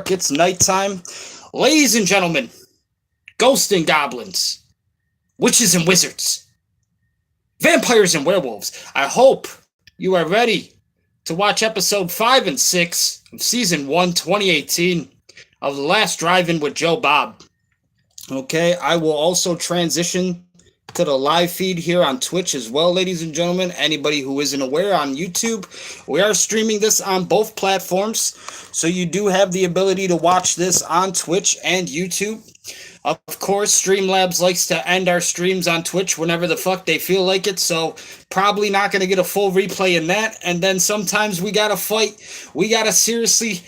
It's nighttime. Ladies and gentlemen, ghosts and goblins, witches and wizards, vampires and werewolves. I hope you are ready to watch episode 5 and 6 of season 1, 2018 of The Last Drive-In with Joe Bob. Okay, I will also transition to the live feed here on Twitch as well, ladies and gentlemen. Anybody who isn't aware, on YouTube, we are streaming this on both platforms, so you do have the ability to watch this on Twitch and YouTube. Of course, Streamlabs likes to end our streams on Twitch whenever the fuck they feel like it, so probably not going to get a full replay in that. And then sometimes we got to fight. We got to seriously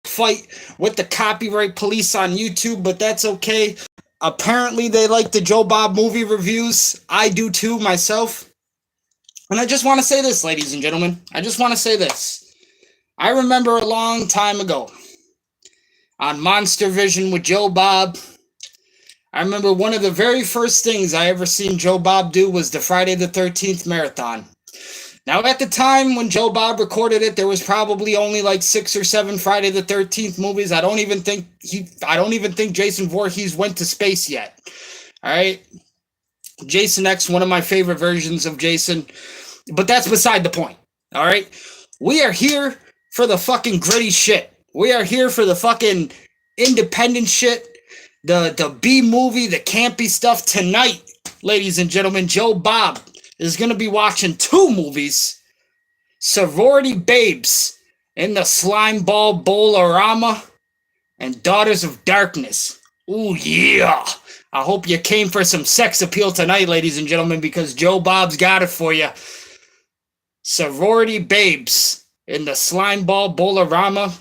fight with the copyright police on YouTube, but that's okay. Apparently, they like the Joe Bob movie reviews. I do too, myself. And I just want to say this, ladies and gentlemen. I just want to say this. I remember a long time ago on Monster Vision with Joe Bob, I remember one of the very first things I ever seen Joe Bob do was the Friday the 13th marathon. Now, at the time when Joe Bob recorded it, there was probably only like 6 or 7 Friday the 13th movies. I don't even think Jason Voorhees went to space yet. All right, Jason X, one of my favorite versions of Jason, but that's beside the point. All right, we are here for the fucking gritty shit. We are here for the fucking independent shit, the B movie, the campy stuff. Tonight, ladies and gentlemen, Joe Bob is going to be watching 2 movies, Sorority Babes in the Slimeball Bowl-orama and Daughters of Darkness. Ooh, yeah. I hope you came for some sex appeal tonight, ladies and gentlemen, because Joe Bob's got it for you. Sorority Babes in the Slimeball Bowl-orama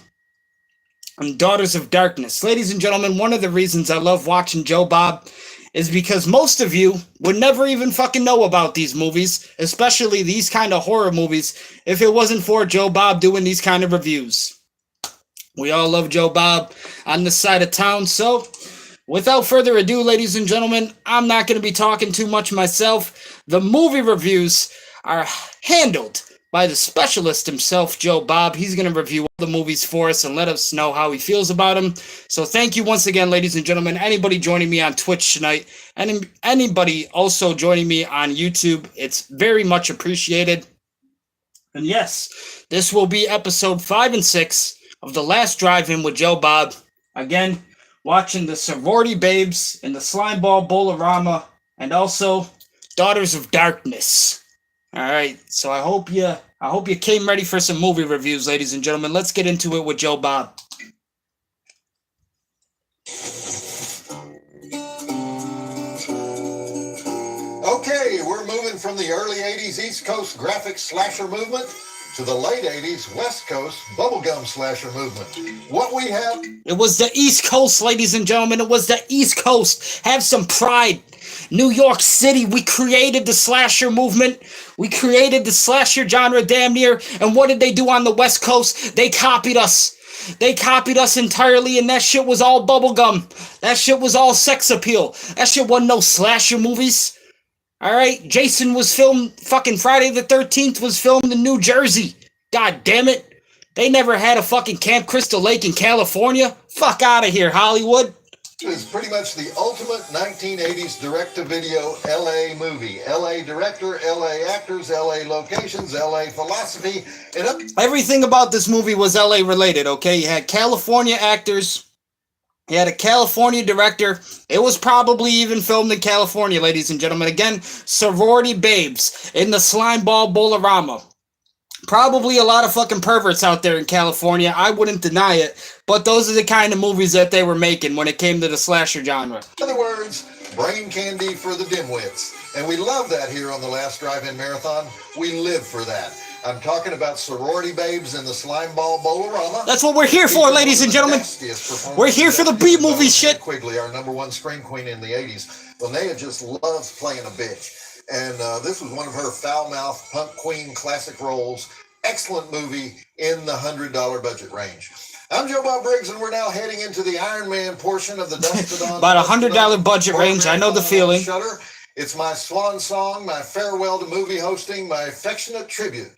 and Daughters of Darkness. Ladies and gentlemen, one of the reasons I love watching Joe Bob is because most of you would never even fucking know about these movies, especially these kind of horror movies, if it wasn't for Joe Bob doing these kind of reviews. We all love Joe Bob on this side of town, so without further ado, ladies and gentlemen, I'm not going to be talking too much myself. The movie reviews are handled by the specialist himself, Joe Bob. He's going to review all the movies for us and let us know how he feels about them. So thank you once again, ladies and gentlemen. Anybody joining me on Twitch tonight, and anybody also joining me on YouTube, it's very much appreciated. And yes, this will be episode 5 and 6 of The Last Drive-In with Joe Bob. Again, watching the Sorority Babes in the Slimeball Bowl-orama and also Daughters of Darkness. All right, so I hope you came ready for some movie reviews, ladies and gentlemen. Let's get into it with Joe Bob. Okay, we're moving from the early 80s East Coast graphic slasher movement to the late 80s West Coast bubblegum slasher movement. What we have... It was the East Coast, ladies and gentlemen. It was the East Coast. Have some pride. New York City, we created the slasher movement. We created the slasher genre damn near. And what did they do on the West Coast? They copied us. They copied us entirely, and that shit was all bubblegum. That shit was all sex appeal. That shit wasn't no slasher movies. Alright, Jason was filmed, fucking Friday the 13th was filmed in New Jersey. God damn it. They never had a fucking Camp Crystal Lake in California. Fuck out of here, Hollywood. Is pretty much the ultimate 1980s direct-to-video LA movie. LA director, LA actors, LA locations, LA philosophy. Everything about this movie was LA related, okay? You had California actors. You had a California director. It was probably even filmed in California, ladies and gentlemen. Again, Sorority Babes in the Slimeball Bowl-orama. Probably a lot of fucking perverts out there in California. I wouldn't deny it. But those are the kind of movies that they were making when it came to the slasher genre. In other words, brain candy for the dimwits. And we love that here on the Last Drive-In Marathon. We live for that. I'm talking about Sorority Babes in the Slimeball Bowl-orama. That's what we're here for, ladies and gentlemen. We're here for the B-movie shit. Quigley, our #1 scream queen in the 80s. Linnea just loves playing a bitch. And this was one of her foul-mouthed punk queen classic roles. Excellent movie in the $100 budget range. I'm Joe Bob Briggs, and we're now heading into the Iron Man portion of the Dusk to Dawn. About $100 budget range. I know the feeling. It's my swan song, my farewell to movie hosting, my affectionate tribute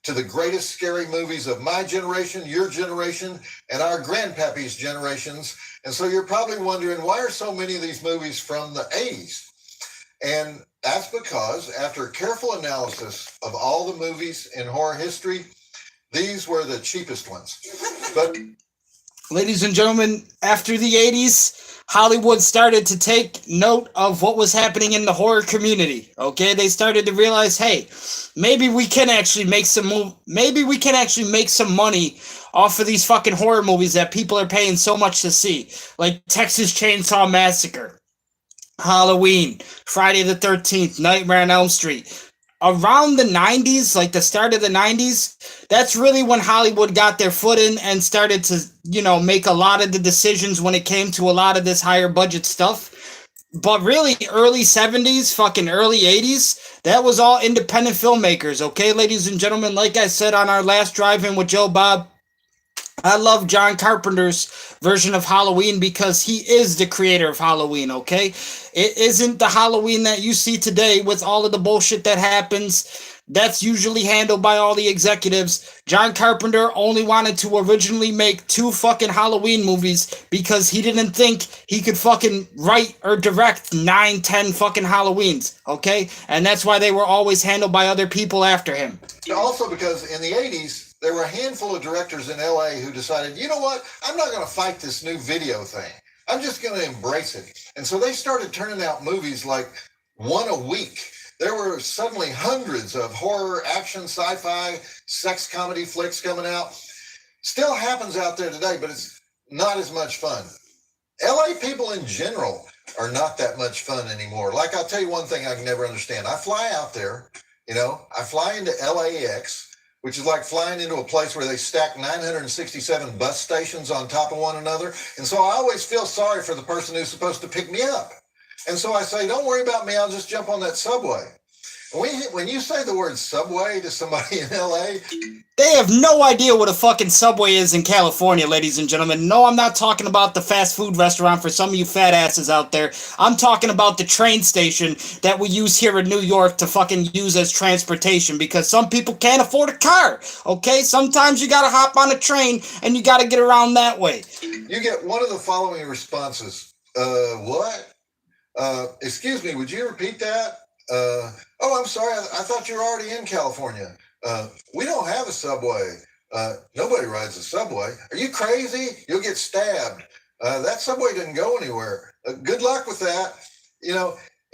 to the greatest scary movies of my generation, your generation, and our grandpappy's generations. And so you're probably wondering, why are so many of these movies from the 80s? And that's because after careful analysis of all the movies in horror history, these were the cheapest ones. But ladies and gentlemen, after the 80s, Hollywood started to take note of what was happening in the horror community. Okay, they started to realize, hey, maybe we can actually make some money off of these fucking horror movies that people are paying so much to see, like Texas Chainsaw Massacre, Halloween, Friday the 13th, Nightmare on Elm Street. Around the 90s, like the start of the 90s, that's really when Hollywood got their foot in and started to, make a lot of the decisions when it came to a lot of this higher budget stuff. But really, early 70s, fucking early 80s, that was all independent filmmakers, okay, ladies and gentlemen? Like I said on our last drive-in with Joe Bob, I love John Carpenter's version of Halloween because he is the creator of Halloween, okay? It isn't the Halloween that you see today with all of the bullshit that happens. That's usually handled by all the executives. John Carpenter only wanted to originally make 2 fucking Halloween movies because he didn't think he could fucking write or direct 9, 10 fucking Halloweens, okay? And that's why they were always handled by other people after him. also because in the 80s, there were a handful of directors in LA who decided, you know what, I'm not going to fight this new video thing. I'm just going to embrace it. And so they started turning out movies like one a week. There were suddenly hundreds of horror, action, sci-fi, sex comedy flicks coming out. Still happens out there today, but it's not as much fun. LA people in general are not that much fun anymore. Like, I'll tell you one thing I can never understand. I fly out there, I fly into LAX, which is like flying into a place where they stack 967 bus stations on top of one another. And so I always feel sorry for the person who's supposed to pick me up. And so I say, don't worry about me, I'll just jump on that subway. When you say the word subway to somebody in LA, they have no idea what a fucking Subway is in California, ladies and gentlemen. No, I'm not talking about the fast food restaurant for some of you fat asses out there. I'm talking about the train station that we use here in New York to fucking use as transportation because some people can't afford a car, okay? Sometimes you gotta hop on a train and you gotta get around that way. You get one of the following responses. What? Excuse me, would you repeat that? Oh, I'm sorry, I thought you were already in California. We don't have a subway. Nobody rides a subway. Are you crazy? You'll get stabbed. That subway didn't go anywhere. Good luck with that.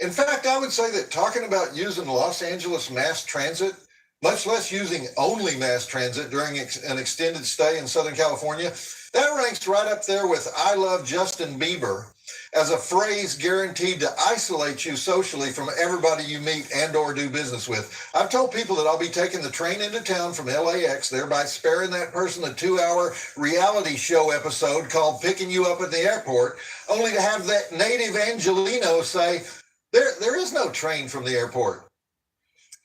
In fact, I would say that talking about using Los Angeles mass transit, much less using only mass transit during an extended stay in Southern California, that ranks right up there with I love Justin Bieber as a phrase guaranteed to isolate you socially from everybody you meet and or do business with. I've told people that I'll be taking the train into town from LAX, thereby sparing that person a 2-hour reality show episode called Picking You Up at the Airport, only to have that native Angelino say, there is no train from the airport.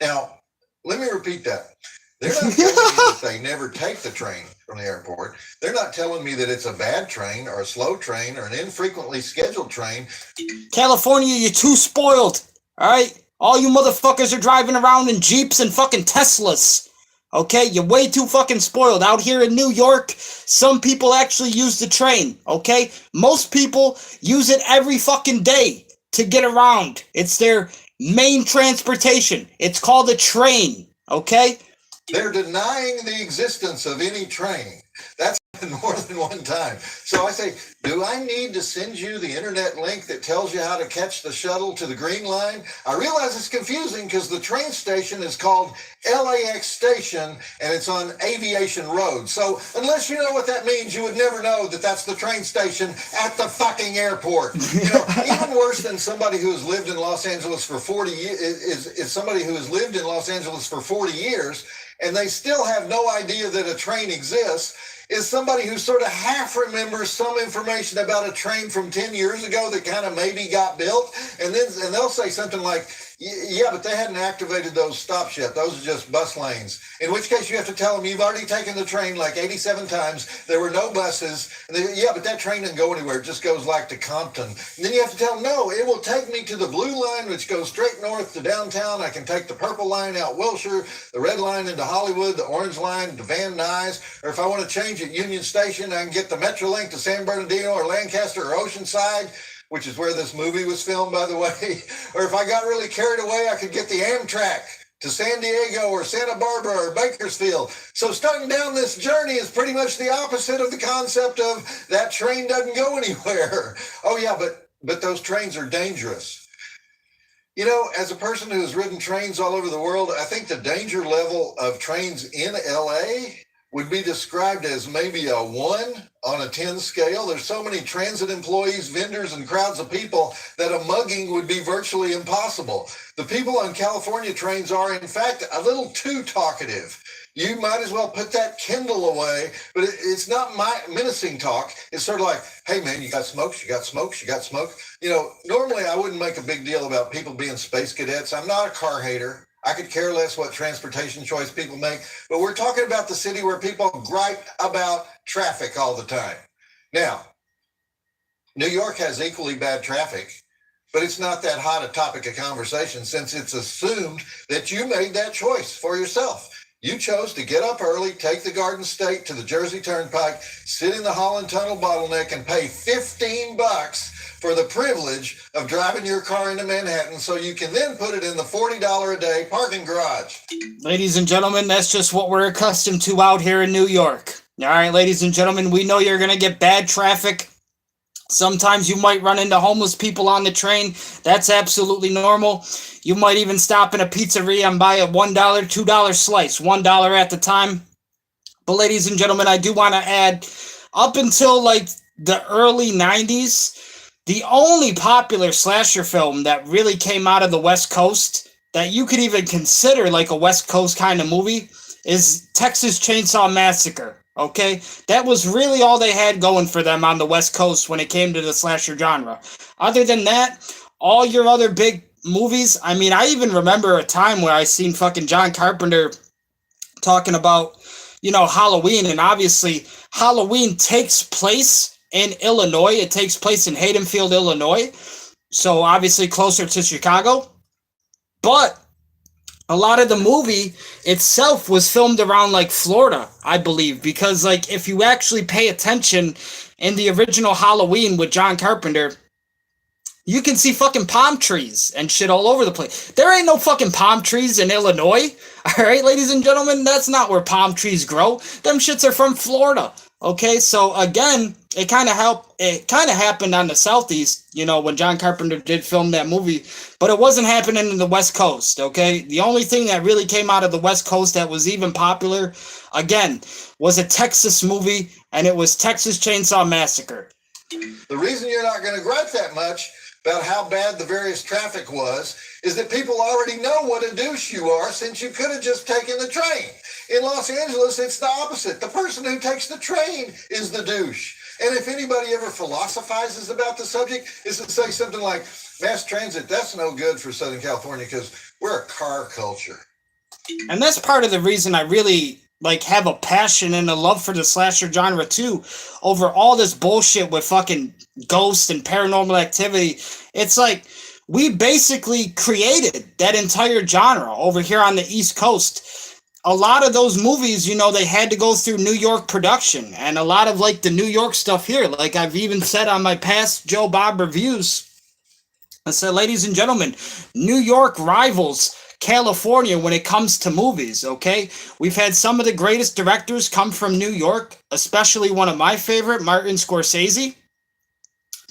Now, let me repeat that. They're not telling me that they never take the train from the airport. They're not telling me that it's a bad train or a slow train or an infrequently scheduled train. California, you're too spoiled, all right? All you motherfuckers are driving around in Jeeps and fucking Teslas, okay? You're way too fucking spoiled. Out here in New York, some people actually use the train, okay? Most people use it every fucking day to get around. It's their main transportation. It's called a train, okay? They're denying the existence of any train. That's happened more than one time. So I say, do I need to send you the internet link that tells you how to catch the shuttle to the Green Line? I realize it's confusing because the train station is called LAX Station and it's on Aviation Road. So unless you know what that means, you would never know that that's the train station at the fucking airport. Even worse than somebody who has lived in Los Angeles for 40 years is somebody who has lived in Los Angeles for 40 years and they still have no idea that a train exists, is somebody who sort of half remembers some information about a train from 10 years ago that kind of maybe got built. And they'll say something like, Yeah, but they hadn't activated those stops yet. Those are just bus lanes. In which case, you have to tell them you've already taken the train like 87 times. There were no buses. Yeah, but that train doesn't go anywhere. It just goes like to Compton. And then you have to tell them, no, it will take me to the blue line, which goes straight north to downtown. I can take the purple line out Wilshire, the red line into Hollywood, the orange line to Van Nuys. Or if I want to change at Union Station, I can get the Metrolink to San Bernardino or Lancaster or Oceanside, which is where this movie was filmed, by the way. Or if I got really carried away, I could get the Amtrak to San Diego or Santa Barbara or Bakersfield. So starting down this journey is pretty much the opposite of the concept of that train doesn't go anywhere. Oh yeah, but those trains are dangerous. You know, as a person who has ridden trains all over the world, I think the danger level of trains in LA would be described as maybe a 1 on a 10 scale. There's so many transit employees, vendors, and crowds of people that a mugging would be virtually impossible. The people on California trains are, in fact, a little too talkative. You might as well put that Kindle away, but it's not my menacing talk. It's sort of like, hey man, you got smokes, you got smokes, you got smoke. You know, normally I wouldn't make a big deal about people being space cadets. I'm not a car hater. I could care less what transportation choice people make, but we're talking about the city where people gripe about traffic all the time. Now, New York has equally bad traffic, but it's not that hot a topic of conversation since it's assumed that you made that choice for yourself. You chose to get up early, take the Garden State to the Jersey Turnpike, sit in the Holland Tunnel bottleneck, and pay $15 for the privilege of driving your car into Manhattan so you can then put it in the $40 a day parking garage. Ladies and gentlemen, that's just what we're accustomed to out here in New York. All right, ladies and gentlemen, we know you're going to get bad traffic. Sometimes you might run into homeless people on the train. That's absolutely normal. You might even stop in a pizzeria and buy a $1, $2 slice, $1 at the time. But ladies and gentlemen, I do want to add, up until like the early 90s, the only popular slasher film that really came out of the West Coast that you could even consider like a West Coast kind of movie is Texas Chainsaw Massacre. Okay, that was really all they had going for them on the West Coast when it came to the slasher genre. Other than that, all your other big movies, I mean, I even remember a time where I seen fucking John Carpenter talking about, you know, Halloween, and obviously Halloween takes place in Illinois. It takes place in Haydenfield, Illinois, so obviously closer to Chicago. But a lot of the movie itself was filmed around like Florida, I believe, because like if you actually pay attention in the original Halloween with John Carpenter, you can see fucking palm trees and shit all over the place. There ain't no fucking palm trees in Illinois. All right, ladies and gentlemen, that's not where palm trees grow. Them shits are from Florida. Okay, so again, it kind of happened on the Southeast, you know, when John Carpenter did film that movie, but it wasn't happening in the West Coast, okay? The only thing that really came out of the West Coast that was even popular, again, was a Texas movie, and it was Texas Chainsaw Massacre. The reason you're not going to gripe that much about how bad the various traffic was is that people already know what a douche you are since you could have just taken the train. In Los Angeles, it's the opposite. The person who takes the train is the douche. And if anybody ever philosophizes about the subject, is to say something like, mass transit, that's no good for Southern California because we're a car culture. And that's part of the reason I really like have a passion and a love for the slasher genre too, over all this bullshit with fucking ghosts and paranormal activity. It's like we basically created that entire genre over here on the East Coast. A lot of those movies, you know, they had to go through New York production, and a lot of like the New York stuff here, like I've even said on my past Joe Bob reviews, I said, ladies and gentlemen, New York rivals California when it comes to movies, okay? We've had some of the greatest directors come from New York, especially one of my favorite, Martin Scorsese.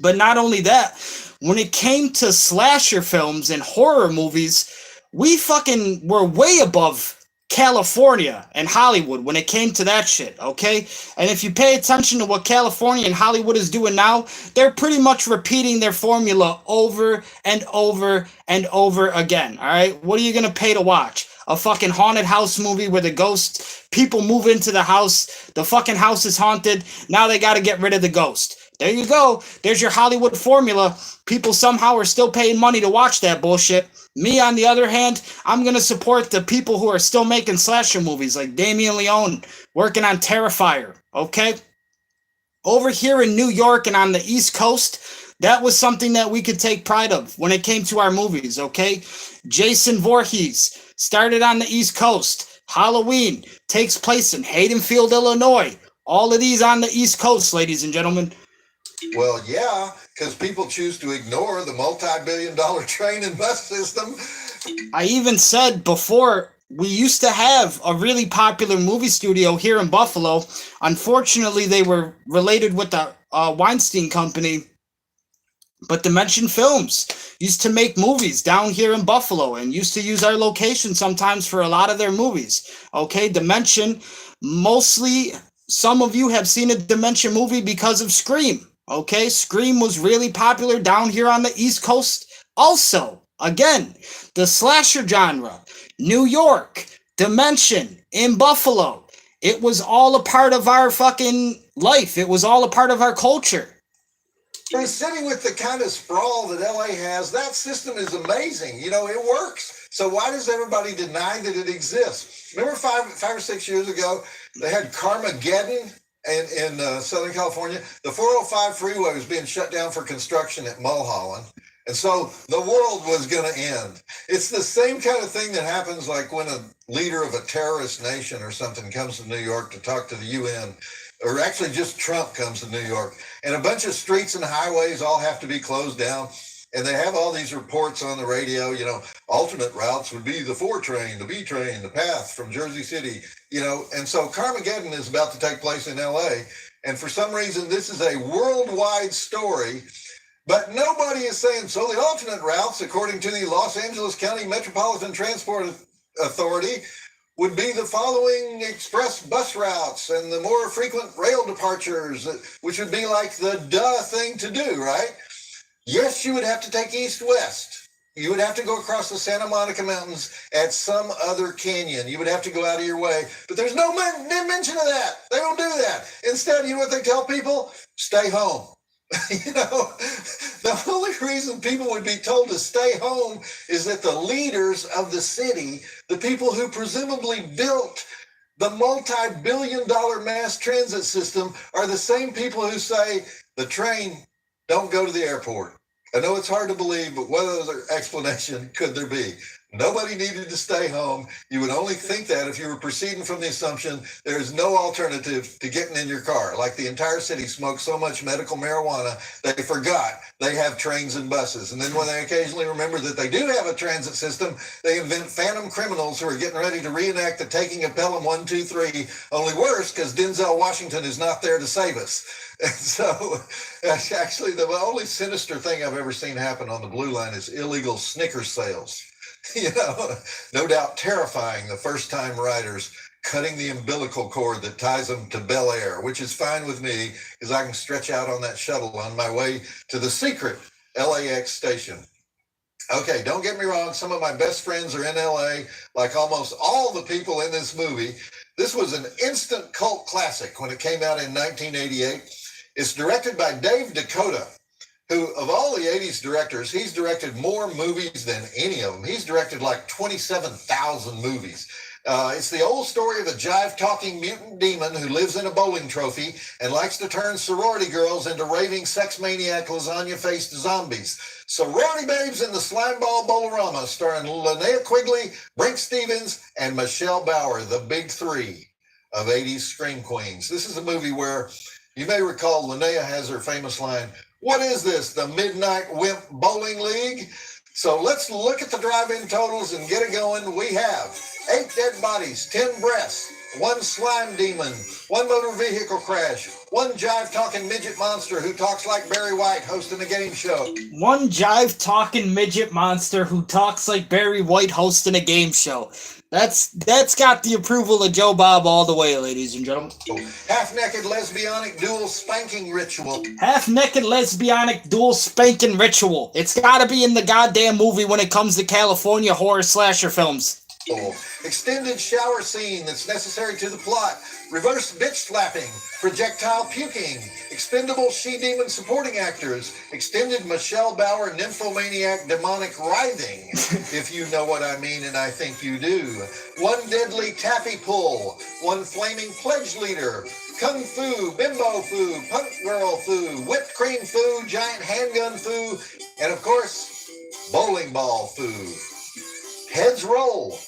But not only that, when it came to slasher films and horror movies, we fucking were way above California and Hollywood when it came to that shit, okay? And if you pay attention to what California and Hollywood is doing now, they're pretty much repeating their formula over and over and over again, all right? What are you gonna pay to watch? A fucking haunted house movie where the ghost people move into the house, the fucking house is haunted, now they gotta get rid of the ghost. There you go. There's your Hollywood formula. People somehow are still paying money to watch that bullshit. Me, on the other hand, I'm going to support the people who are still making slasher movies like Damien Leone working on Terrifier, okay? Over here in New York and on the East Coast, that was something that we could take pride of when it came to our movies, okay? Jason Voorhees started on the East Coast. Halloween takes place in Haydenfield, Illinois. All of these on the East Coast, ladies and gentlemen. Well, yeah, because people choose to ignore the multi-billion-dollar train and bus system. I even said before, we used to have a really popular movie studio here in Buffalo. Unfortunately, they were related with the Weinstein Company. But Dimension Films used to make movies down here in Buffalo and used to use our location sometimes for a lot of their movies. Okay, Dimension, mostly some of you have seen a Dimension movie because of Scream. Okay, Scream was really popular down here on the East Coast. Also, again, the slasher genre, New York, Dimension, in Buffalo. It was all a part of our fucking life. It was all a part of our culture. For a city with the kind of sprawl that LA has, that system is amazing. You know, it works. So why does everybody deny that it exists? Remember 5 or 6 years ago, they had Carmageddon in Southern California. The 405 freeway was being shut down for construction at Mulholland. And so the world was going to end. It's the same kind of thing that happens like when a leader of a terrorist nation or something comes to New York to talk to the UN, or actually just Trump comes to New York, and a bunch of streets and highways all have to be closed down. And they have all these reports on the radio, you know, alternate routes would be the 4 train, the B train, the path from Jersey City, you know. And so Carmageddon is about to take place in LA. And for some reason, this is a worldwide story. But nobody is saying, so the alternate routes, according to the Los Angeles County Metropolitan Transport Authority, would be the following express bus routes and the more frequent rail departures, which would be like the duh thing to do, right? Yes, you would have to take east-west. You would have to go across the Santa Monica Mountains at some other canyon. You would have to go out of your way. But there's no mention of that. They don't do that. Instead, you know what they tell people? Stay home. You know, the only reason people would be told to stay home is that the leaders of the city, the people who presumably built the multi-billion-dollar mass transit system, are the same people who say the train don't go to the airport. I know it's hard to believe, but what other explanation could there be? Nobody needed to stay home. You would only think that if you were proceeding from the assumption there's no alternative to getting in your car. Like the entire city smokes so much medical marijuana, they forgot they have trains and buses. And then when they occasionally remember that they do have a transit system, they invent phantom criminals who are getting ready to reenact the taking of Pelham 1, 2, 3, only worse because Denzel Washington is not there to save us. And so actually the only sinister thing I've ever seen happen on the Blue Line is illegal Snickers sales. You know, no doubt terrifying the first-time riders, cutting the umbilical cord that ties them to Bel Air, which is fine with me because I can stretch out on that shuttle on my way to the secret LAX station. Okay, don't get me wrong. Some of my best friends are in LA, like almost all the people in this movie. This was an instant cult classic when it came out in 1988. It's directed by Dave Dakota, who, of all the 80s directors, he's directed more movies than any of them. He's directed like 27,000 movies. It's the old story of a jive-talking mutant demon who lives in a bowling trophy and likes to turn sorority girls into raving sex-maniac lasagna-faced zombies. Sorority Babes in the Slimeball Bolorama, starring Linnea Quigley, Brink Stevens, and Michelle Bauer, the big three of 80s scream queens. This is a movie where you may recall Linnea has her famous line, "What is this, the Midnight Wimp Bowling League?" So let's look at the drive-in totals and get it going. We have 8 dead bodies, 10 breaths, 1 slime demon, 1 motor vehicle crash, 1 jive-talking midget monster who talks like Barry White hosting a game show. 1 jive-talking midget monster who talks like Barry White hosting a game show. That's got the approval of Joe Bob all the way, ladies and gentlemen. Half-naked lesbianic dual spanking ritual. Half-naked lesbianic dual spanking ritual. It's got to be in the goddamn movie when it comes to California horror slasher films. Extended shower scene that's necessary to the plot. Reverse bitch slapping. Projectile puking. Expendable she-demon supporting actors. Extended Michelle Bauer nymphomaniac demonic writhing. If you know what I mean, and I think you do. One deadly taffy pull. One flaming pledge leader. Kung Fu, Bimbo Fu, Punk Girl Fu, Whipped Cream Fu, Giant Handgun Fu, and of course, Bowling Ball Fu. Heads roll.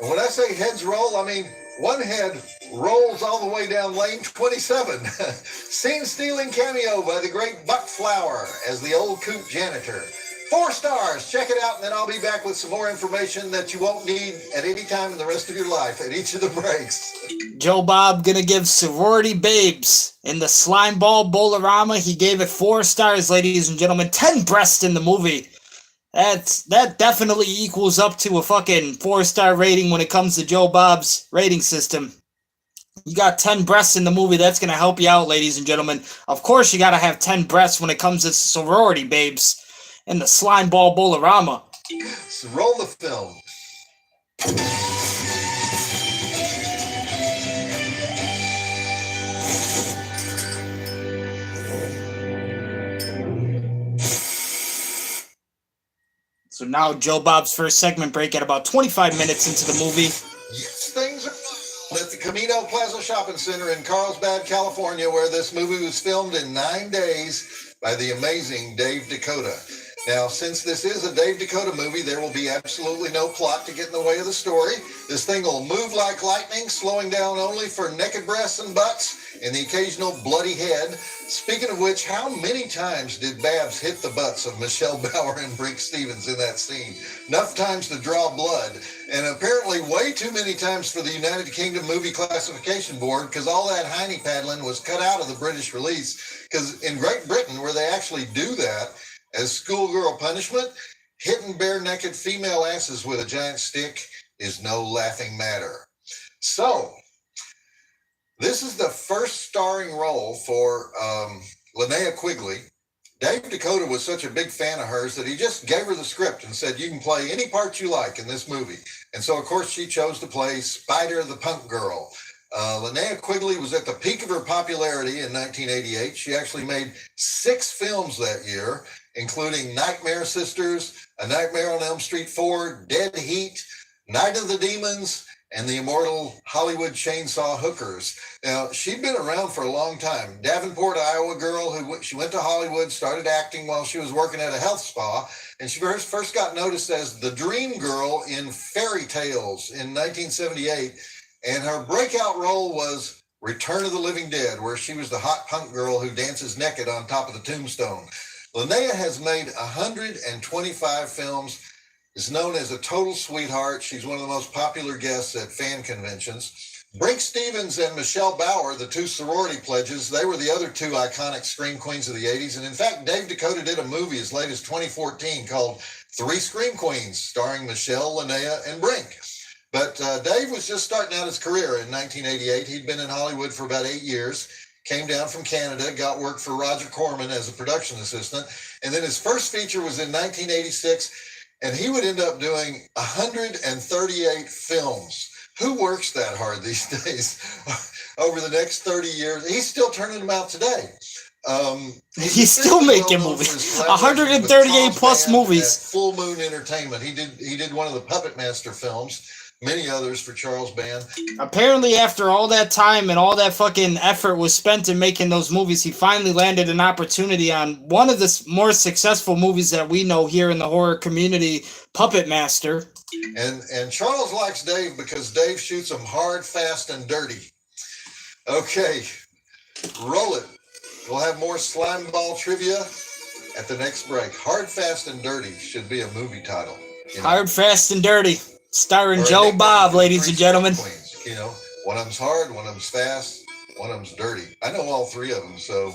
And when I say heads roll, I mean one head rolls all the way down lane 27. Scene-stealing cameo by the great Buck Flower as the old coop janitor. 4 stars. Check it out, and then I'll be back with some more information that you won't need at any time in the rest of your life at each of the breaks. Joe Bob gonna give Sorority Babes in the Slime Ball Bolorama. He gave it 4 stars, ladies and gentlemen. 10 breasts in the movie. That definitely equals up to a fucking 4-star rating when it comes to Joe Bob's rating system. You got 10 breasts in the movie, that's gonna help you out, ladies and gentlemen. Of course you gotta have 10 breasts when it comes to Sorority Babes in the Slime Ball Bolorama. So roll the film. So now Joe Bob's first segment break at about 25 minutes into the movie. Yes, things are at the Camino Plaza Shopping Center in Carlsbad, California, where this movie was filmed in 9 days by the amazing Dave Dakota. Now, since this is a Dave Dakota movie, there will be absolutely no plot to get in the way of the story. This thing will move like lightning, slowing down only for naked breasts and butts and the occasional bloody head. Speaking of which, how many times did Babs hit the butts of Michelle Bauer and Brink Stevens in that scene? Enough times to draw blood, and apparently way too many times for the United Kingdom Movie Classification Board, because all that hiney paddling was cut out of the British release. Because in Great Britain, where they actually do that as schoolgirl punishment, hitting bare-naked female asses with a giant stick is no laughing matter. So, this is the first starring role for Linnea Quigley. Dave Dakota was such a big fan of hers that he just gave her the script and said, you can play any part you like in this movie. And so, of course, she chose to play Spider the Punk Girl. Linnea Quigley was at the peak of her popularity in 1988. She actually made 6 films that year, including Nightmare Sisters, A Nightmare on Elm Street 4, Dead Heat, Night of the Demons, and the immortal Hollywood Chainsaw Hookers. Now, she'd been around for a long time. Davenport, Iowa girl she went to Hollywood, started acting while she was working at a health spa, and she first got noticed as the Dream Girl in Fairy Tales in 1978, and her breakout role was Return of the Living Dead, where she was the hot punk girl who dances naked on top of the tombstone. Linnea has made 125 films, is known as a total sweetheart. She's one of the most popular guests at fan conventions. Brink Stevens and Michelle Bauer, the 2 sorority pledges, they were the other 2 iconic scream queens of the 80s. And in fact, Dave Dakota did a movie as late as 2014 called 3 Scream Queens, starring Michelle, Linnea, and Brink. But Dave was just starting out his career in 1988. He'd been in Hollywood for about 8 years. Came down from Canada, got work for Roger Corman as a production assistant. And then his first feature was in 1986, and he would end up doing 138 films. Who works that hard these days? Over the next 30 years, he's still turning them out today. He's still making movies. 138 plus movies. Full Moon Entertainment. He did one of the Puppet Master films. Many others for Charles Band. Apparently, after all that time and all that fucking effort was spent in making those movies, he finally landed an opportunity on one of the more successful movies that we know here in the horror community, Puppet Master. And Charles likes Dave because Dave shoots him hard, fast, and dirty. Okay, roll it. We'll have more slime ball trivia at the next break. Hard, Fast, and Dirty should be a movie title. Hard, Fast, and Dirty. Starring Joe Bob, ladies and gentlemen. Queens, you know, one of them's hard, one of them's fast, one of them's dirty. I know all 3 of them, so,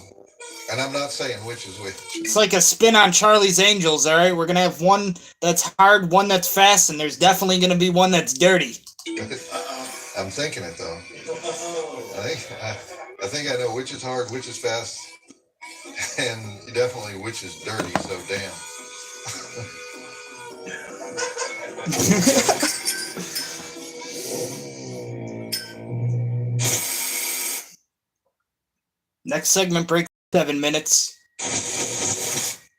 and I'm not saying which is which. It's like a spin on Charlie's Angels, all right? We're going to have one that's hard, one that's fast, and there's definitely going to be one that's dirty. I'm thinking it, though. I think I know which is hard, which is fast, and definitely which is dirty, so damn. Next segment break 7 minutes.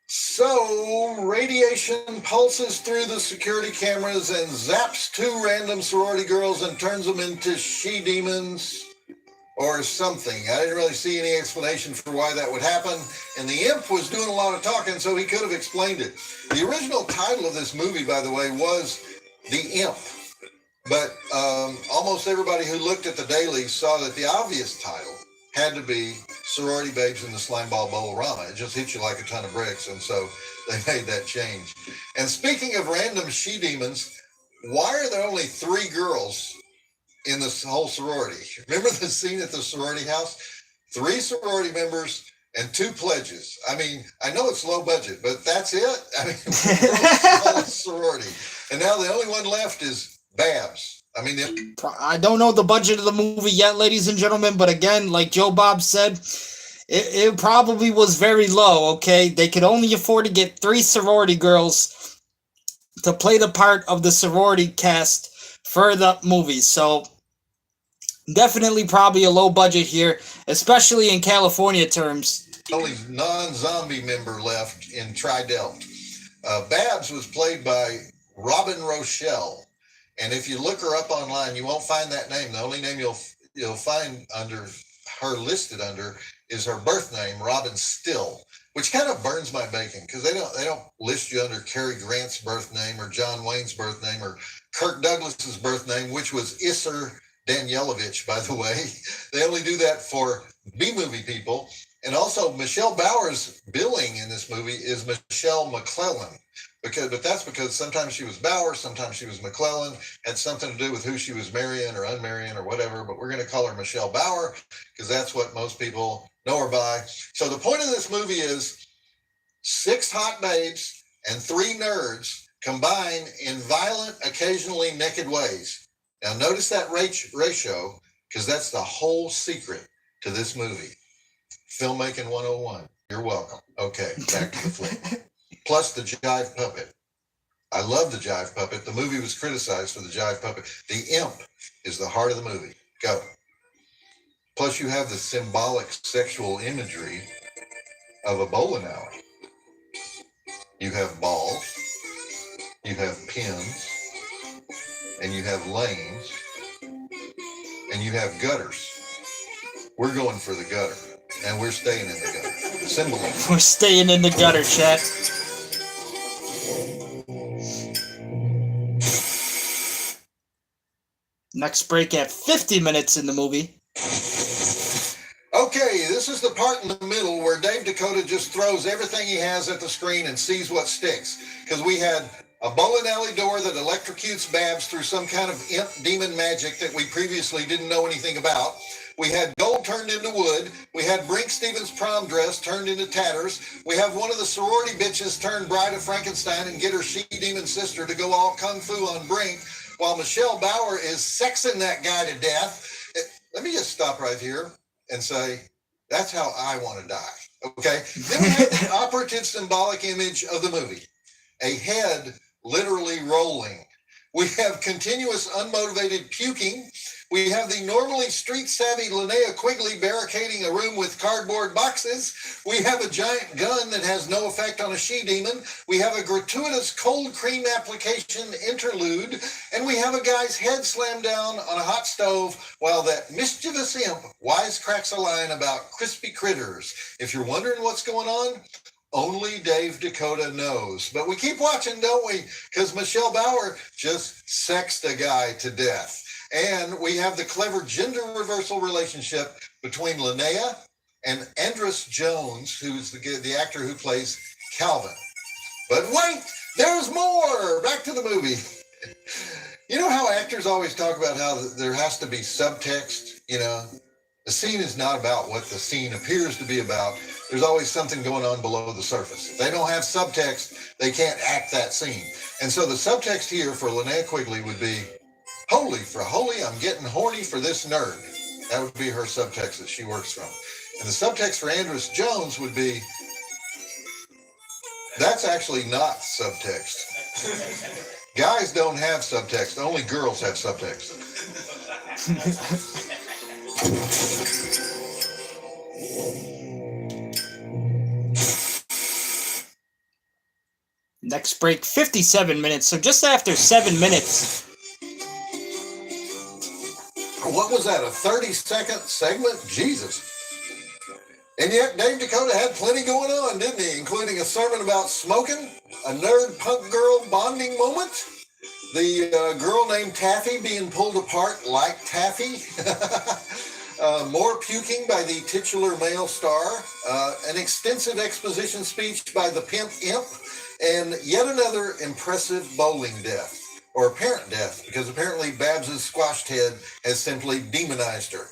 So, radiation pulses through the security cameras and zaps two random sorority girls and turns them into she-demons or something. I didn't really see any explanation for why that would happen, and the imp was doing a lot of talking, so he could have explained it. The original title of this movie, by the way, was The Imp, but almost everybody who looked at the dailies saw that the obvious title had to be Sorority Babes in the Slimeball Bowl-O-Rama. It just hit you like a ton of bricks, and so they made that change. And speaking of random she-demons, why are there only 3 girls in this whole sorority? Remember the scene at the sorority house? 3 sorority members and 2 pledges. I mean, I know it's low budget, but that's it. I mean, sorority. And now the only one left is Babs. I mean, I don't know the budget of the movie yet, ladies and gentlemen, but again, like Joe Bob said, it probably was very low, okay? They could only afford to get 3 sorority girls to play the part of the sorority cast for the movie. So definitely probably a low budget here, especially in California terms. only non-zombie member left in Tri-Delt. Babs was played by Robin Rochelle. And if you look her up online, you won't find that name. The only name you'll find under her listed under is her birth name, Robin Still, which kind of burns my bacon because they don't list you under Cary Grant's birth name or John Wayne's birth name or Kirk Douglas's birth name, which was Isser Danielovich, by the way. They only do that for B-movie people. And also, Michelle Bauer's billing in this movie is Michelle McClellan. But that's because sometimes she was Bauer, sometimes she was McClellan, had something to do with who she was marrying or unmarrying or whatever, but we're going to call her Michelle Bauer because that's what most people know her by. So the point of this movie is 6 hot babes and 3 nerds combine in violent, occasionally naked ways. Now notice that ratio because that's the whole secret to this movie. Filmmaking 101. You're welcome. Okay, back to the flick. Plus the jive puppet. I love the jive puppet. The movie was criticized for the jive puppet. The imp is the heart of the movie. Go. Plus you have the symbolic sexual imagery of a bowling alley. You have balls, you have pins, and you have lanes, and you have gutters. We're going for the gutter, and we're staying in the gutter. Symbolism. We're staying in the gutter, chat. Next break at 50 minutes in the movie. Okay, this is the part in the middle where Dave Dakota just throws everything he has at the screen and sees what sticks. Because we had a bowling alley door that electrocutes Babs through some kind of imp demon magic that we previously didn't know anything about. We had gold turned into wood. We had Brink Stevens' prom dress turned into tatters. We have one of the sorority bitches turn Bride of Frankenstein and get her she-demon sister to go all kung fu on Brink, while Michelle Bauer is sexing that guy to death. Let me just stop right here and say, that's how I want to die, okay? Then we have the operative symbolic image of the movie, a head literally rolling. We have continuous unmotivated puking. We have the normally street-savvy Linnea Quigley barricading a room with cardboard boxes. We have a giant gun that has no effect on a she-demon. We have a gratuitous cold cream application interlude. And we have a guy's head slammed down on a hot stove while that mischievous imp wisecracks a line about crispy critters. If you're wondering what's going on, only Dave Dakota knows. But we keep watching, don't we? Because Michelle Bauer just sexed a guy to death. And we have the clever gender reversal relationship between Linnea and Andrus Jones, who's the actor who plays Calvin. But wait, there's more. Back to the movie. You know how actors always talk about how there has to be subtext? You know, the scene is not about what the scene appears to be about. There's always something going on below the surface. If they don't have subtext, they can't act that scene. And so the subtext here for Linnea Quigley would be, holy for holy, I'm getting horny for this nerd. That would be her subtext that she works from. And the subtext for Andrus Jones would be, that's actually not subtext. Guys don't have subtext. Only girls have subtext. Next break, 57 minutes. So just after 7 minutes. What was that, a 30-second segment? Jesus. And yet Dave Dakota had plenty going on, didn't he? Including a sermon about smoking, a nerd punk girl bonding moment, the girl named Taffy being pulled apart like Taffy, more puking by the titular male star, an extensive exposition speech by the pimp imp, and yet another impressive bowling death, or apparent death, because apparently Babs's squashed head has simply demonized her.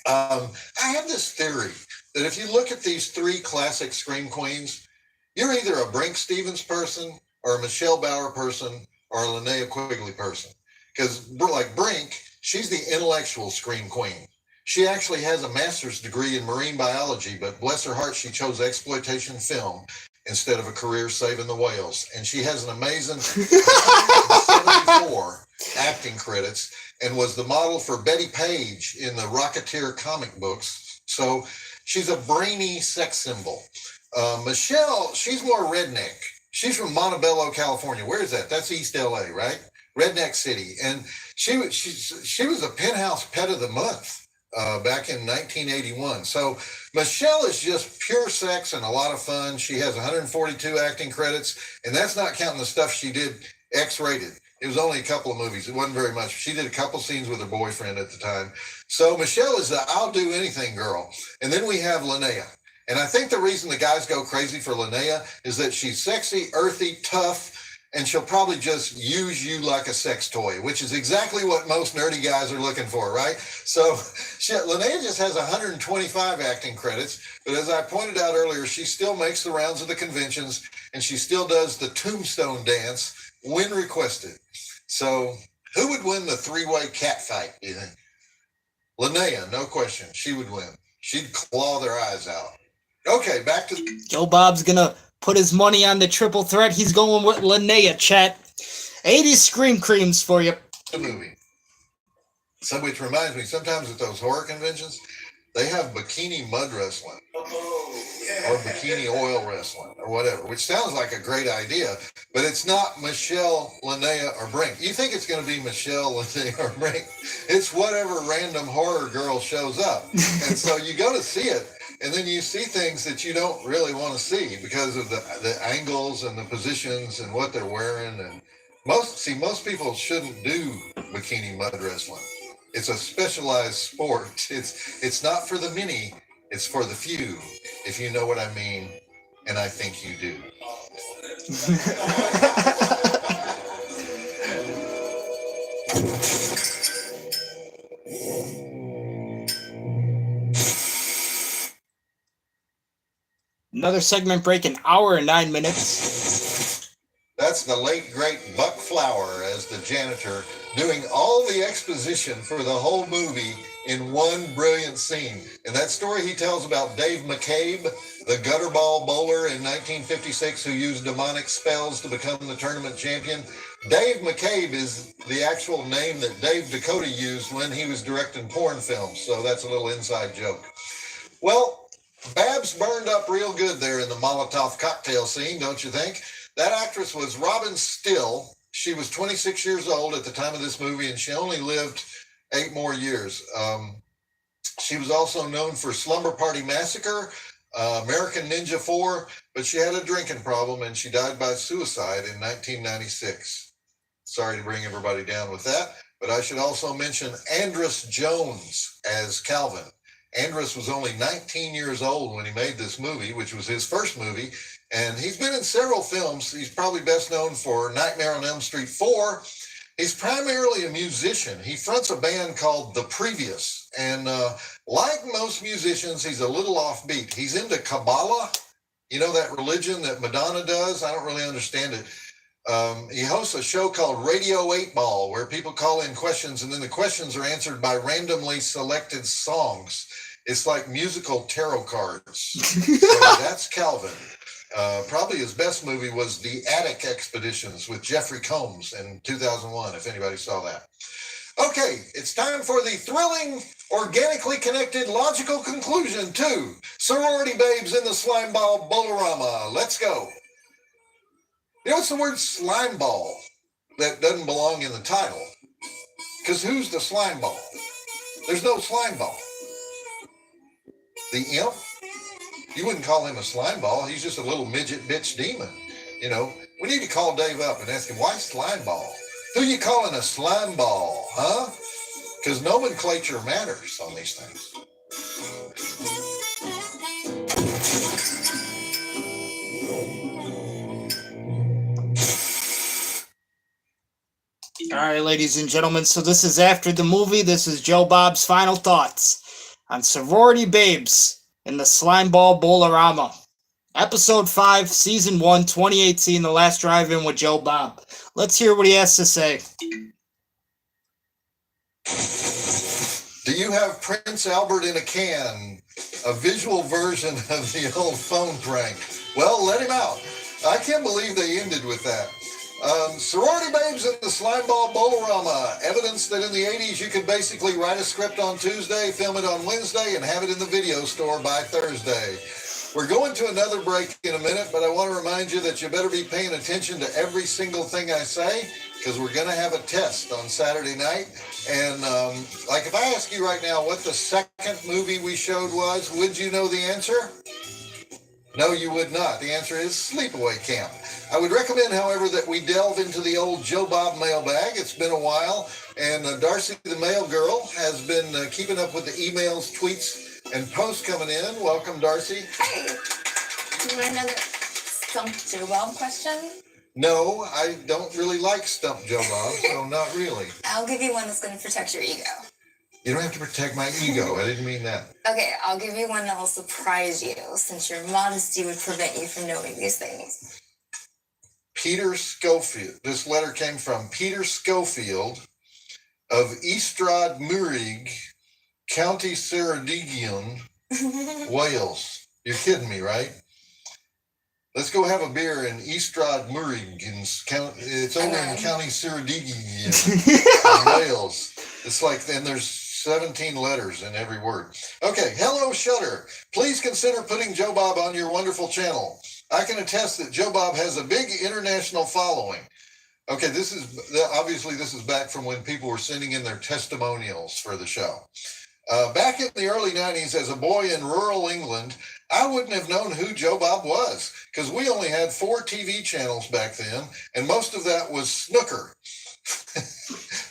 I have this theory that if you look at these three classic Scream Queens, you're either a Brink Stevens person, or a Michelle Bauer person, or a Linnea Quigley person. Because like Brink, she's the intellectual Scream Queen. She actually has a master's degree in marine biology, but bless her heart, she chose exploitation film instead of a career saving the whales. And she has an amazing 74 acting credits and was the model for Betty Page in the Rocketeer comic books. So she's a brainy sex symbol. Michelle, she's more redneck. She's from Montebello, California. Where is that? That's East LA, right? Redneck City. And she was a Penthouse Pet of the Month back in 1981. So Michelle is just pure sex and a lot of fun. She has 142 acting credits, and that's not counting the stuff she did X-rated. It was only a couple of movies. It wasn't very much. She did a couple scenes with her boyfriend at the time. So Michelle is the I'll do anything girl. And then we have Linnea. And I think the reason the guys go crazy for Linnea is that she's sexy, earthy, tough, and she'll probably just use you like a sex toy, which is exactly what most nerdy guys are looking for, right? So Linnea just has 125 acting credits, but as I pointed out earlier, she still makes the rounds of the conventions, and she still does the tombstone dance when requested. So who would win the three-way cat fight, do you think? Linnea, no question. She would win. She'd claw their eyes out. Okay, back to... Joe Bob's gonna put his money on the triple threat. He's going with Linnea, chat. 80s Scream Creams for you. The movie. So, which reminds me, sometimes at those horror conventions, they have bikini mud wrestling. Or bikini oil wrestling, or whatever, which sounds like a great idea, but it's not Michelle, Linnea, or Brink. You think it's going to be Michelle, Linnea, or Brink. It's whatever random horror girl shows up. And so you go to see it, and then you see things that you don't really want to see because of the angles and the positions and what they're wearing. And most people shouldn't do bikini mud wrestling. It's a specialized sport. It's not for the many. It's for the few, if you know what I mean, and I think you do. Another segment break, an hour and 9 minutes. That's the late, great Buck Flower as the janitor doing all the exposition for the whole movie in one brilliant scene. And that story he tells about Dave McCabe, the gutterball bowler in 1956 who used demonic spells to become the tournament champion. Dave McCabe is the actual name that Dave Dakota used when he was directing porn films. So that's a little inside joke. Well, Babs burned up real good there in the Molotov cocktail scene, don't you think? That actress was Robin Still. She was 26 years old at the time of this movie, and she only lived 8 more years. She was also known for Slumber Party Massacre, American Ninja 4, but she had a drinking problem, and she died by suicide in 1996. Sorry to bring everybody down with that, but I should also mention Andrus Jones as Calvin. Andrus was only 19 years old when he made this movie, which was his first movie, and he's been in several films. He's probably best known for Nightmare on Elm Street 4. He's primarily a musician. He fronts a band called The Previous, and like most musicians, he's a little offbeat. He's into Kabbalah, you know, that religion that Madonna does. I don't really understand it. He hosts a show called Radio 8 Ball, where people call in questions, and then the questions are answered by randomly selected songs. It's like musical tarot cards. So that's Calvin. Probably his best movie was The Attic Expeditions with Jeffrey Combs in 2001, if anybody saw that. Okay, it's time for the thrilling, organically connected, logical conclusion to Sorority Babes in the Slimeball Bolorama. Let's go. You know, it's the word slime ball that doesn't belong in the title. Because who's the slime ball? There's no slime ball. The imp? You wouldn't call him a slime ball. He's just a little midget bitch demon. You know, we need to call Dave up and ask him, why slime ball? Who you calling a slime ball, huh? Because nomenclature matters on these things. All right, ladies and gentlemen, so this is after the movie. This is Joe Bob's final thoughts on Sorority Babes in the Slimeball Bolorama. Episode 5, Season 1, 2018, The Last Drive-In with Joe Bob. Let's hear what he has to say. Do you have Prince Albert in a can? A visual version of the old phone prank. Well, let him out. I can't believe they ended with that. Sorority Babes in the Slimeball Bolorama. Evidence that in the 80s you could basically write a script on Tuesday, film it on Wednesday, and have it in the video store by Thursday. We're going to another break in a minute, but I want to remind you that you better be paying attention to every single thing I say, because we're going to have a test on Saturday night. And like if I ask you right now what the second movie we showed was, would you know the answer? No, you would not. The answer is Sleepaway Camp. I would recommend, however, that we delve into the old Joe Bob mailbag. It's been a while, and Darcy the mail girl has been keeping up with the emails, tweets, and posts coming in. Welcome, Darcy. Hi. Do you want another Stump Joe Bob question? No, I don't really like Stump Joe Bob, so not really. I'll give you one that's going to protect your ego. You don't have to protect my ego. I didn't mean that. Okay, I'll give you one that will surprise you, since your modesty would prevent you from knowing these things. Peter Schofield. This letter came from Peter Schofield of Ystrad Murig, County Ceredigion, Wales. You're kidding me, right? Let's go have a beer in Ystrad Murig. It's over in County Ceredigion, Wales. It's like, and there's 17 letters in every word. Okay, hello, Shutter. Please consider putting Joe Bob on your wonderful channel. I can attest that Joe Bob has a big international following. Okay, this is back from when people were sending in their testimonials for the show. Back in the early 90s, as a boy in rural England, I wouldn't have known who Joe Bob was, because we only had 4 TV channels back then, and most of that was snooker.